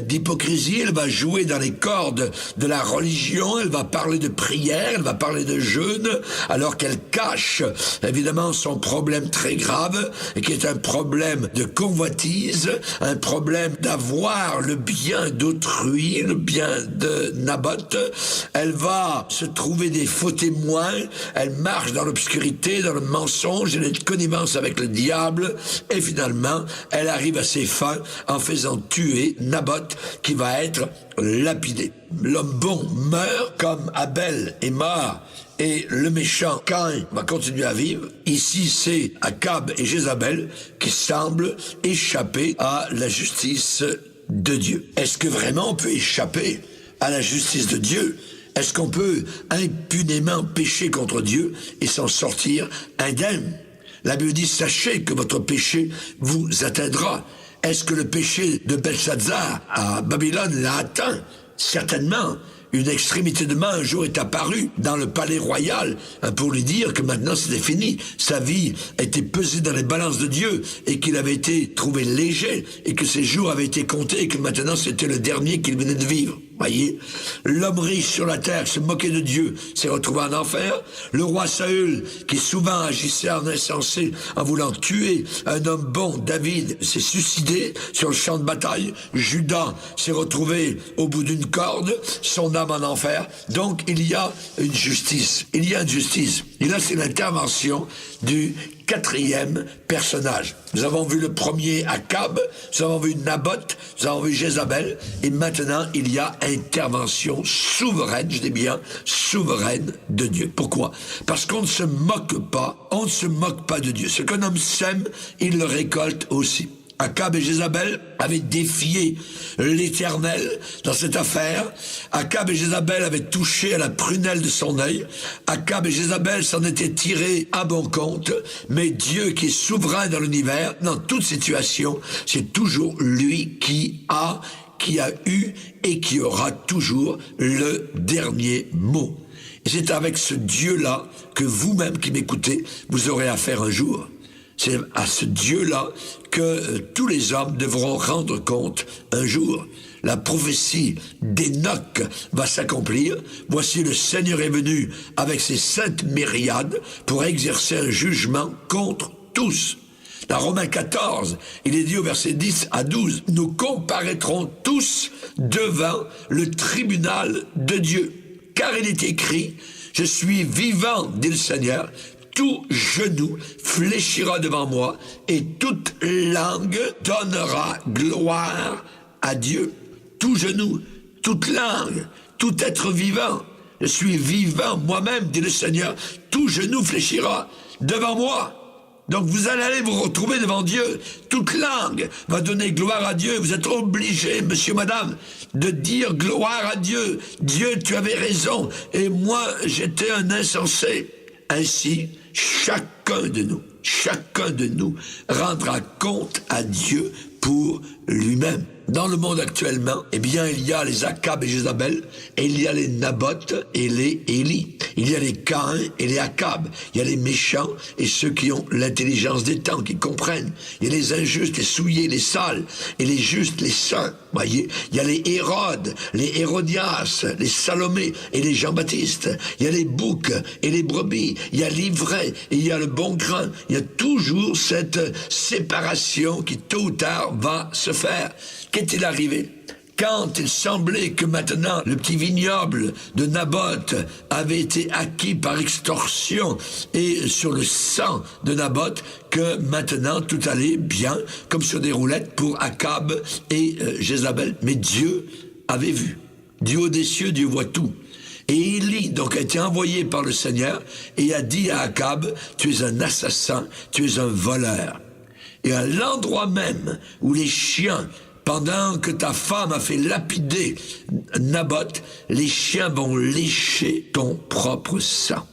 d'hypocrisie, elle va jouer dans les cordes de la religion, elle va parler de prière, elle va parler de jeûne, alors qu'elle cache évidemment son problème très grave, et qui est un problème de convoitise, un problème d'avoir le bien d'autrui, le bien de Naboth. Elle va se trouver des faux témoins, elle marche dans l'obscurité, dans le mensonge, elle est de connivence avec le diable, et finalement, elle arrive à ses fins en faisant tuer Naboth, qui va être lapidé. L'homme bon meurt comme Abel est mort, et le méchant Caïn va continuer à vivre. Ici, c'est Akab et Jézabel qui semblent échapper à la justice de Dieu. Est-ce que vraiment on peut échapper à la justice de Dieu? Est-ce qu'on peut impunément pécher contre Dieu et s'en sortir indemne? La Bible dit, sachez que votre péché vous atteindra. Est-ce que le péché de Belshazzar à Babylone l'a atteint? Certainement. une extrémité de main un jour est apparue dans le palais royal pour lui dire que maintenant c'était fini. Sa vie était pesée dans les balances de Dieu et qu'il avait été trouvé léger et que ses jours avaient été comptés et que maintenant c'était le dernier qu'il venait de vivre. Voyez, l'homme riche sur la terre se moquait de Dieu, s'est retrouvé en enfer. Le roi Saül, qui souvent agissait en insensé en voulant tuer un homme bon, David, s'est suicidé sur le champ de bataille. Judas s'est retrouvé au bout d'une corde, son âme en enfer. Donc il y a une justice. Il y a une justice. Et là, c'est l'intervention du quatrième personnage. Nous avons vu le premier Akab, nous avons vu Naboth, nous avons vu Jézabel, et maintenant il y a intervention souveraine, je dis bien souveraine de Dieu. Pourquoi? Parce qu'on ne se moque pas, on ne se moque pas de Dieu. Ce qu'un homme sème, il le récolte aussi. Akab et Jézabel avaient défié l'Éternel dans cette affaire. Akab et Jézabel avaient touché à la prunelle de son œil. Akab et Jézabel s'en étaient tirés à bon compte. Mais Dieu, qui est souverain dans l'univers, dans toute situation, c'est toujours lui qui a eu et qui aura toujours le dernier mot. Et c'est avec ce Dieu-là que vous-même qui m'écoutez, vous aurez affaire un jour. C'est à ce Dieu-là que tous les hommes devront rendre compte un jour. La prophétie d'Enoch va s'accomplir. Voici le Seigneur est venu avec ses saintes myriades pour exercer un jugement contre tous. Dans Romains 14, il est dit au verset 10 à 12, « Nous comparaîtrons tous devant le tribunal de Dieu. Car il est écrit, « Je suis vivant, dit le Seigneur, tout genou fléchira devant moi et toute langue donnera gloire à Dieu. » Tout genou, toute langue, tout être vivant. Je suis vivant moi-même, dit le Seigneur. Tout genou fléchira devant moi. Donc vous allez aller vous retrouver devant Dieu. Toute langue va donner gloire à Dieu. Vous êtes obligé, monsieur, madame, de dire gloire à Dieu. Dieu, tu avais raison. Et moi, j'étais un insensé. Ainsi, chacun de nous rendra compte à Dieu pour lui-même. Dans le monde actuellement, eh bien, il y a les Akab et Jézabel, et il y a les Naboth et les Élie. Il y a les Caïn et les Akab. Il y a les méchants et ceux qui ont l'intelligence des temps, qui comprennent. Il y a les injustes, les souillés, les sales, et les justes, les saints. Voyez, il y a les Hérodes, les Hérodias, les Salomé et les Jean-Baptiste. Il y a les boucs et les brebis. Il y a l'ivraie et il y a le bon grain. Il y a toujours cette séparation qui, tôt ou tard, va se faire. Qu'est-il arrivé? Quand il semblait que maintenant le petit vignoble de Naboth avait été acquis par extorsion et sur le sang de Naboth, que maintenant tout allait bien, comme sur des roulettes pour Akab et Jézabel. Mais Dieu avait vu. Du haut des cieux, Dieu voit tout. Et Élie, donc, a été envoyé par le Seigneur et a dit à Akab, « Tu es un assassin, tu es un voleur. » Et à l'endroit même où les chiens, pendant que ta femme a fait lapider Naboth, les chiens vont lécher ton propre sang.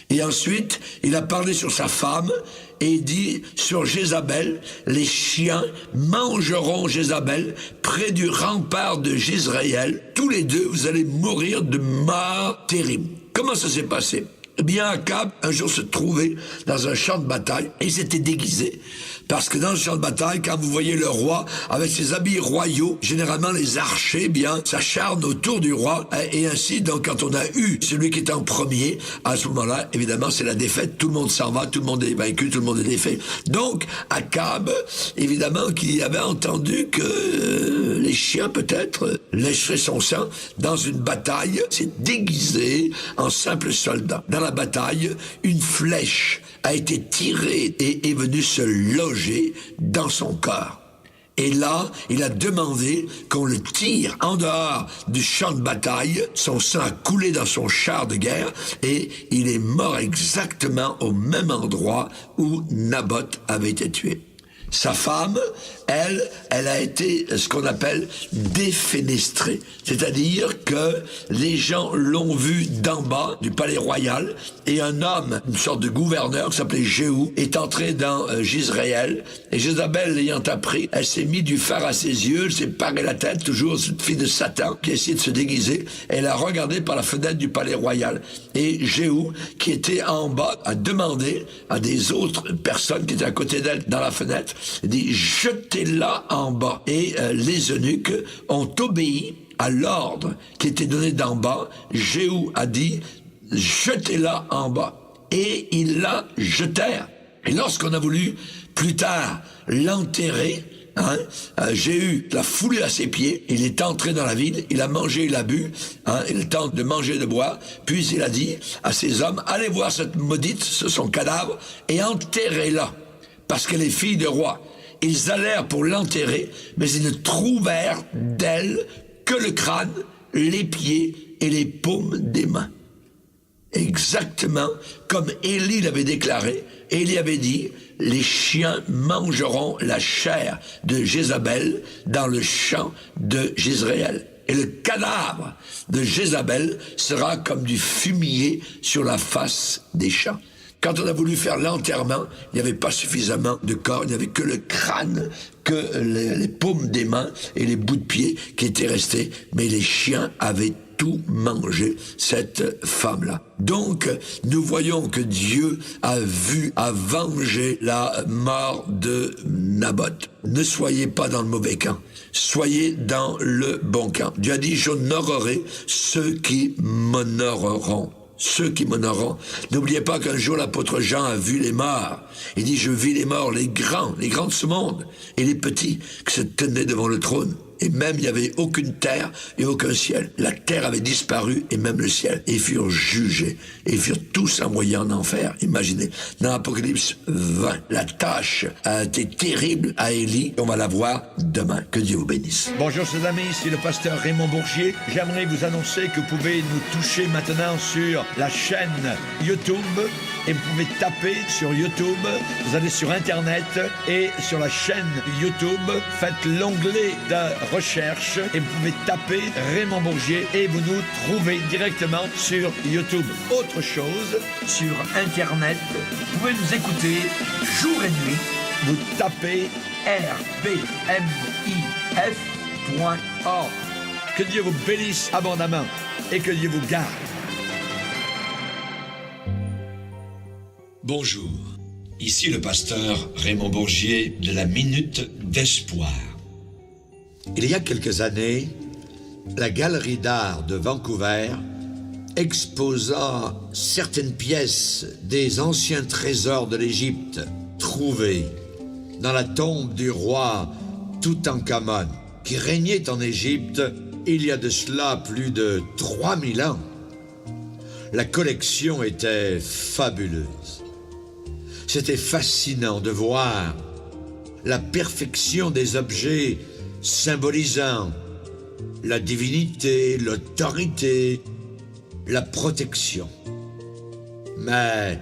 Et ensuite, il a parlé sur sa femme et il dit sur Jézabel, les chiens mangeront Jézabel près du rempart de Jezréel. Tous les deux, vous allez mourir de mort terrible. Comment ça s'est passé? Eh bien, Akab, un jour, se trouvait dans un champ de bataille et il s'était déguisé. Parce que dans le champ de bataille, quand vous voyez le roi avec ses habits royaux, généralement les archers, bien, s'acharnent autour du roi. Et ainsi, donc, quand on a eu celui qui est en premier, à ce moment-là, évidemment, c'est la défaite. Tout le monde s'en va, tout le monde est vaincu, tout le monde est défait. Donc, Akab, évidemment, qui avait entendu que les chiens, peut-être, lécheraient son sang dans une bataille, s'est déguisé en simple soldat. Dans la bataille, une flèche a été tirée et est venue se loger dans son corps. Et là, il a demandé qu'on le tire en dehors du champ de bataille. Son sang a coulé dans son char de guerre et il est mort exactement au même endroit où Naboth avait été tué. Sa femme elle a été ce qu'on appelle défenestrée. C'est-à-dire que les gens l'ont vue d'en bas du palais royal et un homme, une sorte de gouverneur qui s'appelait Jéhu, est entré dans Jezréel et Jézabel l'ayant appris, elle s'est mis du phare à ses yeux, elle s'est paré la tête, toujours cette fille de Satan qui a essayé de se déguiser, elle a regardé par la fenêtre du palais royal et Jéhu, qui était en bas, a demandé à des autres personnes qui étaient à côté d'elle dans la fenêtre, dit jetez-la en bas. Et les eunuques ont obéi à l'ordre qui était donné d'en bas. Jéhu a dit jetez-la en bas. Et ils la jetèrent. Et lorsqu'on a voulu plus tard l'enterrer, Jéhu l'a foulé à ses pieds, il est entré dans la ville, il a mangé, il a bu, il tente de manger et de boire, puis il a dit à ses hommes, allez voir cette maudite, son cadavre, et enterrez-la, parce qu'elle est fille de roi. Ils allèrent pour l'enterrer, mais ils ne trouvèrent d'elle que le crâne, les pieds et les paumes des mains. Exactement comme Élie l'avait déclaré. Élie avait dit, les chiens mangeront la chair de Jézabel dans le champ de Jezréel. Et le cadavre de Jézabel sera comme du fumier sur la face des champs. Quand on a voulu faire l'enterrement, il n'y avait pas suffisamment de corps, il n'y avait que le crâne, que les paumes des mains et les bouts de pied qui étaient restés, mais les chiens avaient tout mangé, cette femme-là. Donc, nous voyons que Dieu a vengé la mort de Naboth. Ne soyez pas dans le mauvais camp, soyez dans le bon camp. Dieu a dit, j'honorerai ceux qui m'honoreront. Ceux qui m'honoreront. N'oubliez pas qu'un jour l'apôtre Jean a vu les morts. Il dit, je vis les morts, les grands de ce monde, et les petits qui se tenaient devant le trône. Et même, il n'y avait aucune terre et aucun ciel. La terre avait disparu et même le ciel. Et ils furent jugés. Et ils furent tous envoyés en enfer. Imaginez. Dans l'Apocalypse 20, la tâche a été terrible à Élie. On va la voir demain. Que Dieu vous bénisse. Bonjour, chers amis. Ici le pasteur Raymond Bourgier. J'aimerais vous annoncer que vous pouvez nous toucher maintenant sur la chaîne YouTube. Et vous pouvez taper sur YouTube, vous allez sur Internet et sur la chaîne YouTube, faites l'onglet de recherche et vous pouvez taper Raymond Bourgier et vous nous trouvez directement sur YouTube. Autre chose, sur Internet, vous pouvez nous écouter jour et nuit, vous tapez rbmif.org. Que Dieu vous bénisse abondamment et que Dieu vous garde. Bonjour, ici le pasteur Raymond Bourgier de la Minute d'Espoir. Il y a quelques années, la Galerie d'art de Vancouver exposa certaines pièces des anciens trésors de l'Égypte trouvés dans la tombe du roi Toutankhamon, qui régnait en Égypte il y a de cela plus de 3000 ans. La collection était fabuleuse. C'était fascinant de voir la perfection des objets symbolisant la divinité, l'autorité, la protection. Mais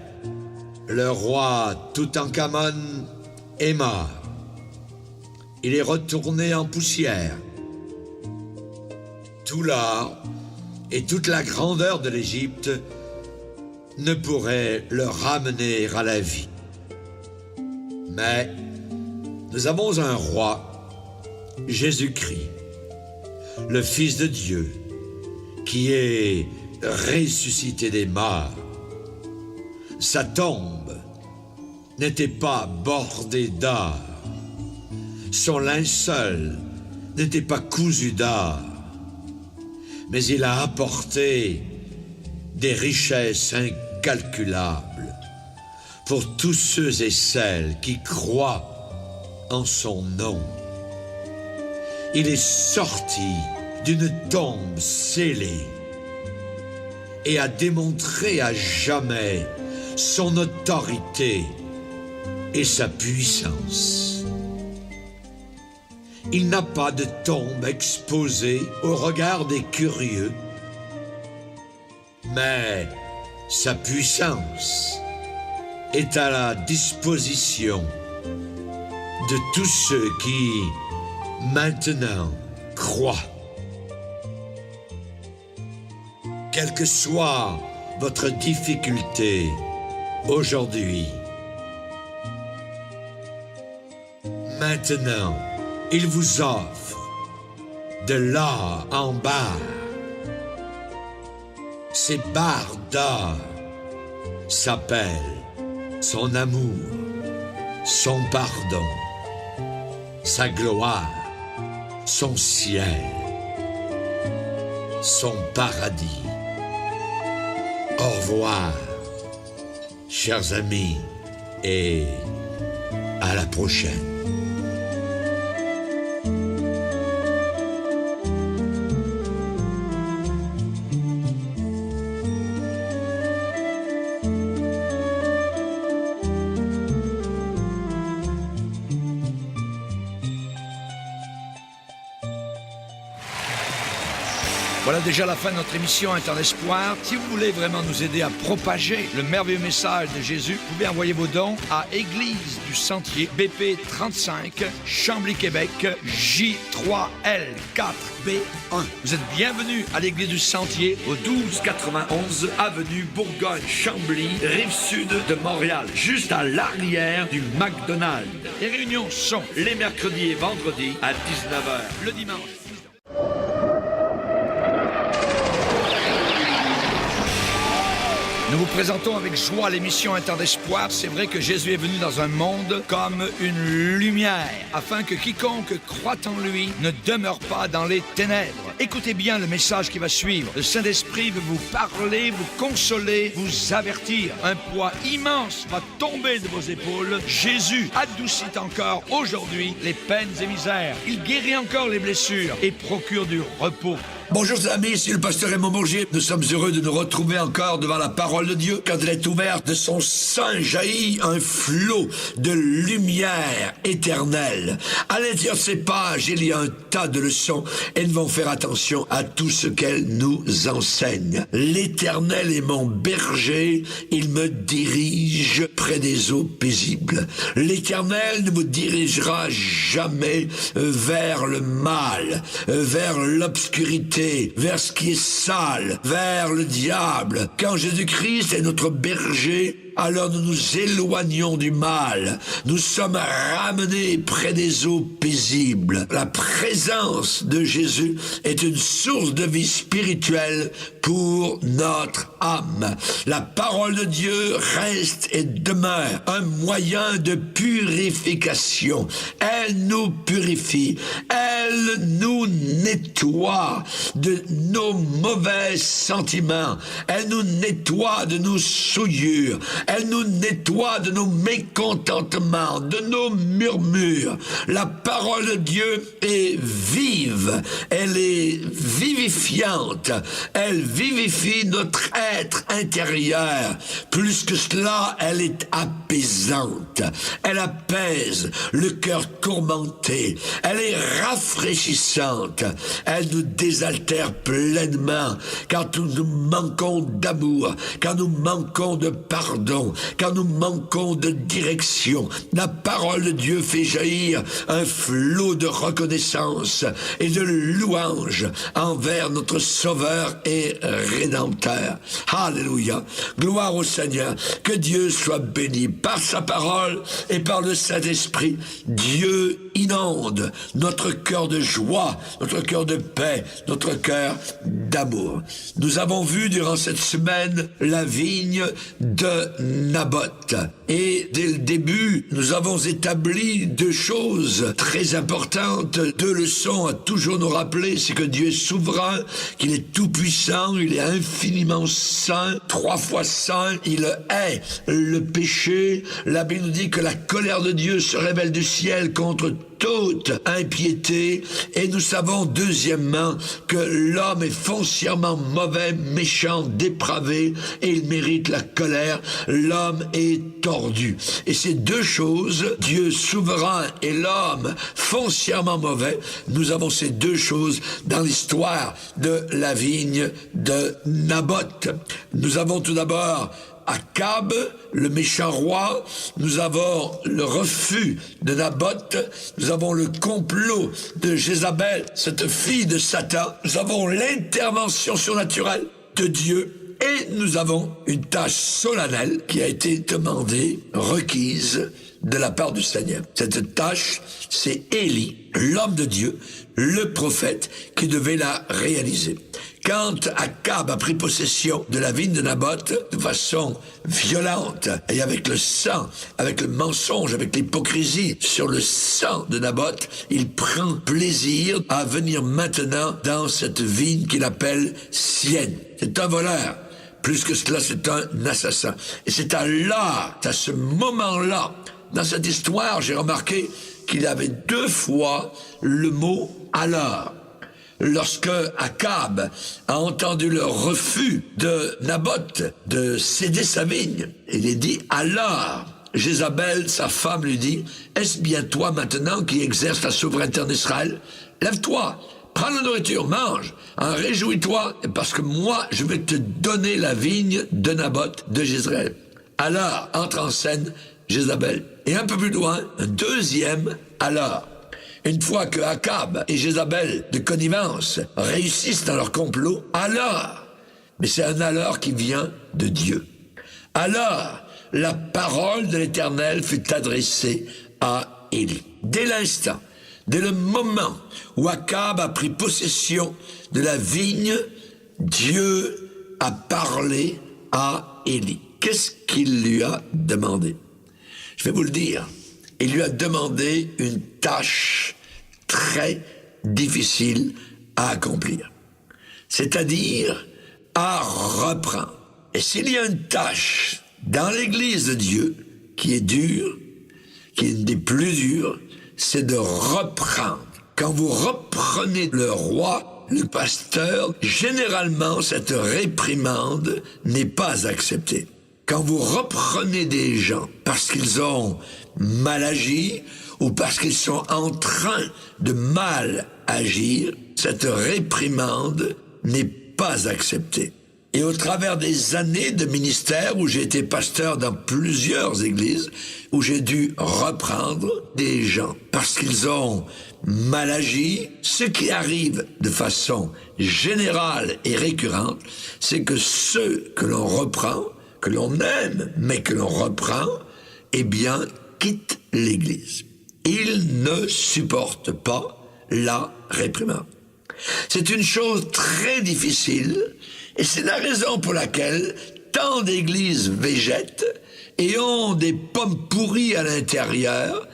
le roi Toutankhamon est mort. Il est retourné en poussière. Tout l'or et toute la grandeur de l'Égypte ne pourraient le ramener à la vie. Mais nous avons un roi, Jésus-Christ, le Fils de Dieu, qui est ressuscité des morts. Sa tombe n'était pas bordée d'or. Son linceul n'était pas cousu d'or. Mais il a apporté des richesses incalculables pour tous ceux et celles qui croient en son nom. Il est sorti d'une tombe scellée et a démontré à jamais son autorité et sa puissance. Il n'a pas de tombe exposée au regard des curieux, mais sa puissance est à la disposition de tous ceux qui, maintenant, croient. Quelle que soit votre difficulté aujourd'hui, maintenant, il vous offre de l'or en barre. Ces barres d'or s'appellent son amour, son pardon, sa gloire, son ciel, son paradis. Au revoir, chers amis, et à la prochaine. Voilà déjà la fin de notre émission Un temps d'espoir. Si vous voulez vraiment nous aider à propager le merveilleux message de Jésus, vous pouvez envoyer vos dons à Église du Sentier, BP 35, Chambly, Québec, J3L4B1. Vous êtes bienvenus à l'Église du Sentier, au 1291 avenue Bourgogne-Chambly, rive sud de Montréal, juste à l'arrière du McDonald's. Les réunions sont les mercredis et vendredis à 19h. Le dimanche. Nous vous présentons avec joie l'émission Un temps d'espoir. C'est vrai que Jésus est venu dans un monde comme une lumière, afin que quiconque croit en lui ne demeure pas dans les ténèbres. Écoutez bien le message qui va suivre. Le Saint-Esprit veut vous parler, vous consoler, vous avertir. Un poids immense va tomber de vos épaules. Jésus adoucit encore aujourd'hui les peines et misères. Il guérit encore les blessures et procure du repos. Bonjour amis, ici le pasteur Raymond Bourgier. Nous sommes heureux de nous retrouver encore devant la parole de Dieu. Quand elle est ouverte, de son sein jaillit un flot de lumière éternelle. À l'intérieur de ces pages, il y a un tas de leçons et nous devons faire attention à tout ce qu'elle nous enseigne. L'Éternel est mon berger, il me dirige près des eaux paisibles. L'Éternel ne vous dirigera jamais vers le mal, vers l'obscurité, vers ce qui est sale, vers le diable. Quand Jésus-Christ est notre berger, alors nous nous éloignons du mal. Nous sommes ramenés près des eaux paisibles. La présence de Jésus est une source de vie spirituelle pour notre âme. La parole de Dieu reste et demeure un moyen de purification. Elle nous purifie. Elle nous nettoie de nos mauvais sentiments. Elle nous nettoie de nos souillures. Elle nous nettoie de nos mécontentements, de nos murmures. La parole de Dieu est vive. Elle est vivifiante. Elle vivifie notre être intérieur. Plus que cela, elle est apaisante. Elle apaise le cœur tourmenté. Elle est rafraîchissante. Elle nous désaltère pleinement quand nous manquons d'amour, quand nous manquons de pardon, quand nous manquons de direction. La parole de Dieu fait jaillir un flot de reconnaissance et de louange envers notre Sauveur et Rédempteur. Alléluia. Gloire au Seigneur. Que Dieu soit béni par sa parole et par le Saint-Esprit. Dieu inonde notre cœur de joie, notre cœur de paix, notre cœur d'amour. Nous avons vu durant cette semaine la vigne de Naboth. Et dès le début, nous avons établi deux choses très importantes, deux leçons à toujours nous rappeler, c'est que Dieu est souverain, qu'il est tout-puissant, il est infiniment saint, 3 fois saint, il hait le péché. La Bible nous dit que la colère de Dieu se révèle du ciel contre toute impiété, et nous savons deuxièmement que l'homme est foncièrement mauvais, méchant, dépravé, et il mérite la colère. L'homme est tordu. Et ces deux choses, Dieu souverain et l'homme foncièrement mauvais, nous avons ces deux choses dans l'histoire de la vigne de Naboth. Nous avons tout d'abord Akab, le méchant roi, nous avons le refus de Naboth, nous avons le complot de Jézabel, cette fille de Satan, nous avons l'intervention surnaturelle de Dieu et nous avons une tâche solennelle qui a été demandée, requise de la part du Seigneur. Cette tâche, c'est Élie, l'homme de Dieu, le prophète, qui devait la réaliser. Quand Akab a pris possession de la vigne de Naboth de façon violente et avec le sang, avec le mensonge, avec l'hypocrisie sur le sang de Naboth, il prend plaisir à venir maintenant dans cette vigne qu'il appelle sienne. C'est un voleur. Plus que cela, c'est un assassin. Et c'est à ce moment-là, dans cette histoire, j'ai remarqué qu'il y avait 2 fois le mot « alors ». Lorsque Akab a entendu le refus de Naboth de céder sa vigne, il est dit « alors ». Jézabel, sa femme, lui dit « est-ce bien toi maintenant qui exerces la souveraineté en Israël? Lève-toi, prends la nourriture, mange, réjouis-toi, parce que moi, je vais te donner la vigne de Naboth de Jezreel. » Alors, entre en scène Jézabel. Et un peu plus loin, un deuxième « alors ». Une fois que Akab et Jézabel de connivence réussissent dans leur complot, alors, mais c'est un alors qui vient de Dieu. Alors, la parole de l'Éternel fut adressée à Élie. Dès l'instant, dès le moment où Akab a pris possession de la vigne, Dieu a parlé à Élie. Qu'est-ce qu'il lui a demandé? Je vais vous le dire. Il lui a demandé une tâche très difficile à accomplir, c'est-à-dire à reprendre. Et s'il y a une tâche dans l'Église de Dieu qui est dure, qui est une des plus dures, c'est de reprendre. Quand vous reprenez le roi, le pasteur, généralement cette réprimande n'est pas acceptée. Quand vous reprenez des gens parce qu'ils ont mal agi ou parce qu'ils sont en train de mal agir, cette réprimande n'est pas acceptée. Et au travers des années de ministère où j'ai été pasteur dans plusieurs églises, où j'ai dû reprendre des gens parce qu'ils ont mal agi, ce qui arrive de façon générale et récurrente, c'est que ceux que l'on reprend, que l'on aime, mais que l'on reprend, eh bien, quittent l'Église. Ils ne supportent pas la réprimande. C'est une chose très difficile, et c'est la raison pour laquelle tant d'églises végètent et ont des pommes pourries à l'intérieur,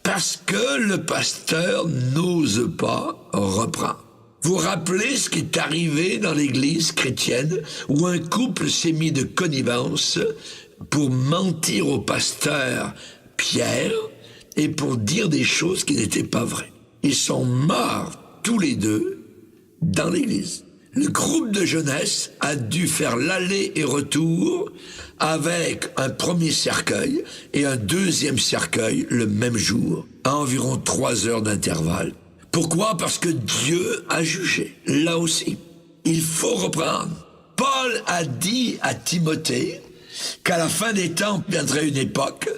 parce que le pasteur n'ose pas reprendre. Vous rappelez ce qui est arrivé dans l'église chrétienne où un couple s'est mis de connivence pour mentir au pasteur Pierre et pour dire des choses qui n'étaient pas vraies. Ils sont morts tous les deux dans l'église. Le groupe de jeunesse a dû faire l'aller et retour avec un premier cercueil et un deuxième cercueil le même jour, à environ 3 heures d'intervalle. Pourquoi? Parce que Dieu a jugé. Là aussi, il faut reprendre. Paul a dit à Timothée qu'à la fin des temps viendrait une époque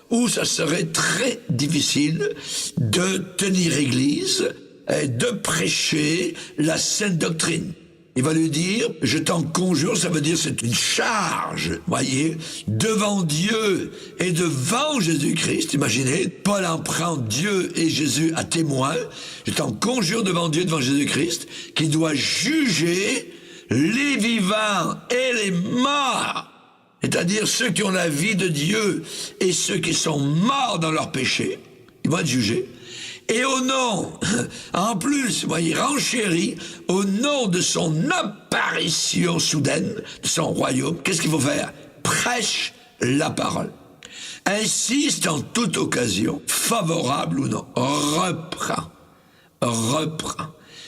où ça serait très difficile de tenir église et de prêcher la sainte doctrine. Il va lui dire, je t'en conjure, ça veut dire c'est une charge, voyez, devant Dieu et devant Jésus-Christ. Imaginez, Paul en prend Dieu et Jésus à témoin. Je t'en conjure devant Dieu, devant Jésus-Christ, qui doit juger les vivants et les morts. C'est-à-dire ceux qui ont la vie de Dieu et ceux qui sont morts dans leur péché. Ils vont être jugés. Et au nom, en plus, il renchérit, au nom de son apparition soudaine, de son royaume, qu'est-ce qu'il faut faire? Prêche la parole. Insiste en toute occasion, favorable ou non. Reprends.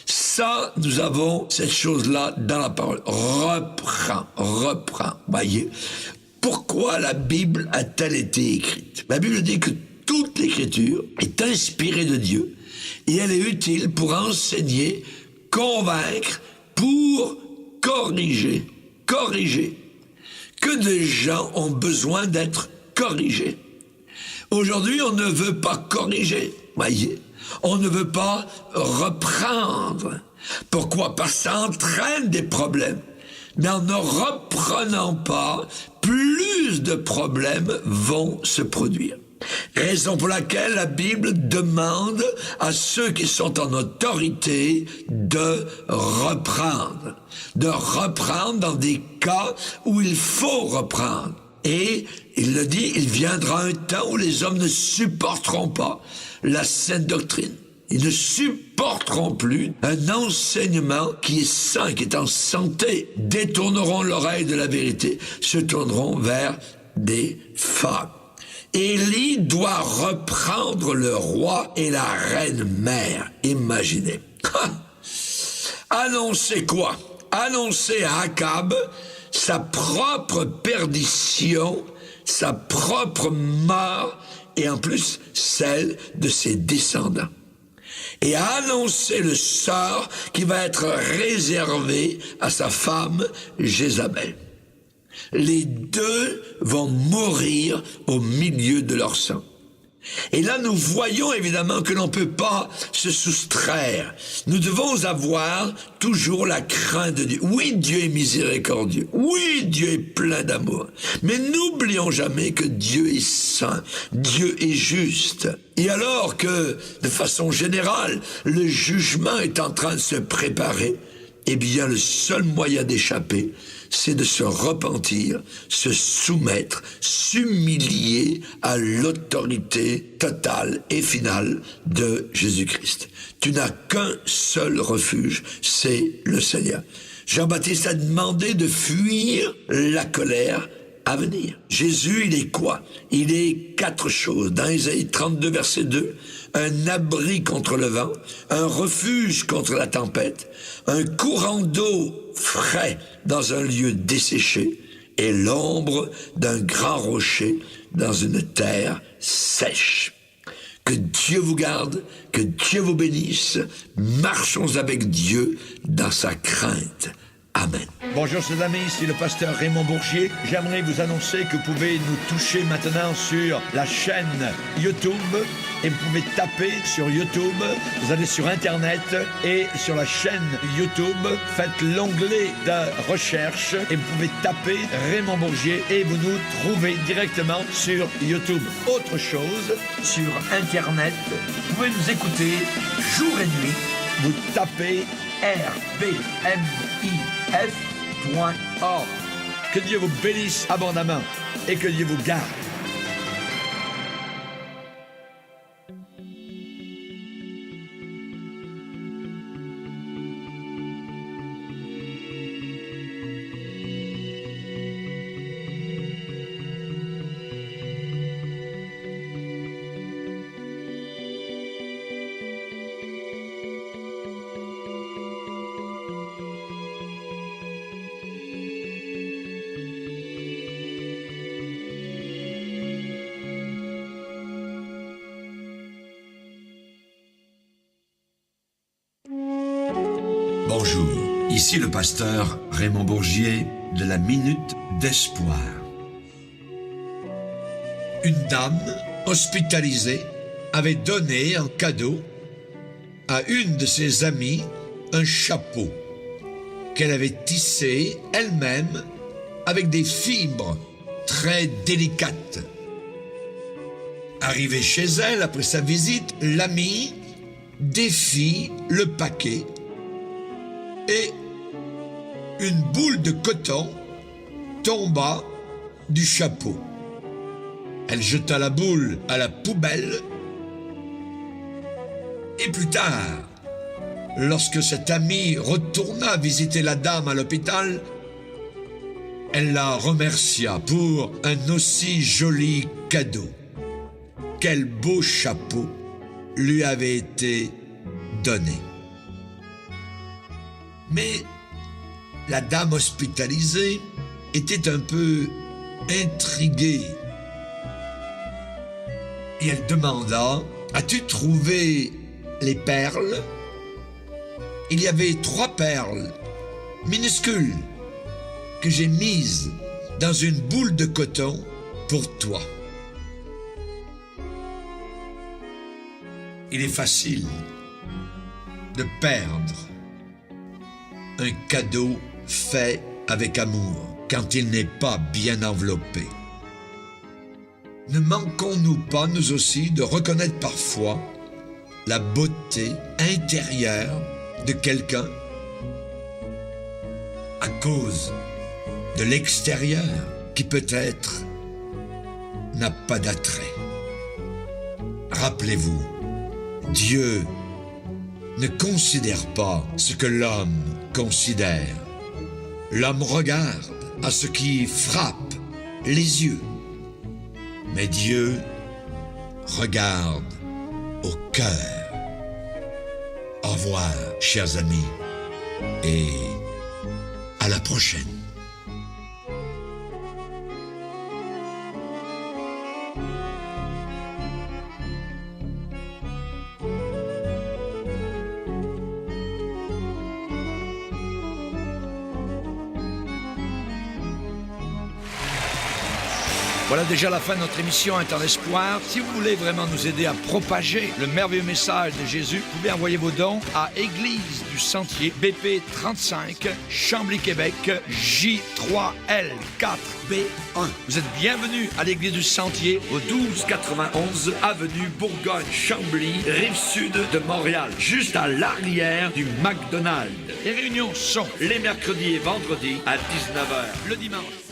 Ça, nous avons cette chose-là dans la parole. Reprends. Voyez. Pourquoi la Bible a-t-elle été écrite? La Bible dit que toute l'écriture est inspirée de Dieu et elle est utile pour enseigner, convaincre, pour corriger. que des gens ont besoin d'être corrigés. Aujourd'hui, on ne veut pas corriger, voyez. On ne veut pas reprendre. Pourquoi? Parce que ça entraîne des problèmes. Mais en ne reprenant pas, plus de problèmes vont se produire. Raison pour laquelle la Bible demande à ceux qui sont en autorité de reprendre. De reprendre dans des cas où il faut reprendre. Et il le dit, il viendra un temps où les hommes ne supporteront pas la saine doctrine. Ils ne supporteront plus un enseignement qui est sain, qui est en santé, détourneront l'oreille de la vérité, se tourneront vers des fables. Élie doit reprendre le roi et la reine mère. Imaginez. Annoncer quoi? Annoncer à Akab sa propre perdition, sa propre mort, et en plus celle de ses descendants. Et à annoncer le sort qui va être réservé à sa femme Jézabel. Les deux vont mourir au milieu de leur sang. Et là, nous voyons évidemment que l'on ne peut pas se soustraire. Nous devons avoir toujours la crainte de Dieu. Oui, Dieu est miséricordieux. Oui, Dieu est plein d'amour. Mais n'oublions jamais que Dieu est saint. Dieu est juste. Et alors que, de façon générale, le jugement est en train de se préparer, eh bien, le seul moyen d'échapper, c'est de se repentir, se soumettre, s'humilier à l'autorité totale et finale de Jésus-Christ. Tu n'as qu'un seul refuge, c'est le Seigneur. Jean-Baptiste a demandé de fuir la colère à venir. Jésus, il est quoi? Il est 4 choses. Dans Ésaïe 32, verset 2, un abri contre le vent, un refuge contre la tempête, un courant d'eau frais dans un lieu desséché et l'ombre d'un grand rocher dans une terre sèche. Que Dieu vous garde, que Dieu vous bénisse. Marchons avec Dieu dans sa crainte. Amen. Bonjour chers amis, ici le pasteur Raymond Bourgier. J'aimerais vous annoncer que vous pouvez nous toucher maintenant sur la chaîne YouTube et vous pouvez taper sur YouTube, vous allez sur Internet et sur la chaîne YouTube, faites l'onglet de recherche et vous pouvez taper Raymond Bourgier et vous nous trouvez directement sur YouTube. Autre chose, sur Internet, vous pouvez nous écouter jour et nuit, vous tapez rbmif.org. Que Dieu vous bénisse abondamment et que Dieu vous garde. Bonjour, ici le pasteur Raymond Bourgier de la Minute d'Espoir. Une dame hospitalisée avait donné en cadeau à une de ses amies un chapeau qu'elle avait tissé elle-même avec des fibres très délicates. Arrivée chez elle après sa visite, l'amie défit le paquet et une boule de coton tomba du chapeau. Elle jeta la boule à la poubelle et plus tard, lorsque cette amie retourna visiter la dame à l'hôpital, elle la remercia pour un aussi joli cadeau. Quel beau chapeau lui avait été donné. Mais la dame hospitalisée était un peu intriguée. Et elle demanda, « As-tu trouvé les perles ?» Il y avait 3 perles minuscules que j'ai mises dans une boule de coton pour toi. Il est facile de perdre un cadeau fait avec amour quand il n'est pas bien enveloppé. Ne manquons-nous pas, nous aussi, de reconnaître parfois la beauté intérieure de quelqu'un à cause de l'extérieur qui peut-être n'a pas d'attrait. Rappelez-vous, Dieu ne considère pas ce que l'homme considère. L'homme regarde à ce qui frappe les yeux. Mais Dieu regarde au cœur. Au revoir, chers amis, et à la prochaine. Voilà déjà la fin de notre émission Un temps d'espoir. Si vous voulez vraiment nous aider à propager le merveilleux message de Jésus, vous pouvez envoyer vos dons à Église du Sentier, BP 35, Chambly, Québec, J3L4B1. Vous êtes bienvenus à l'Église du Sentier, au 1291 avenue Bourgogne-Chambly, rive sud de Montréal, juste à l'arrière du McDonald's. Les réunions sont les mercredis et vendredis à 19h, le dimanche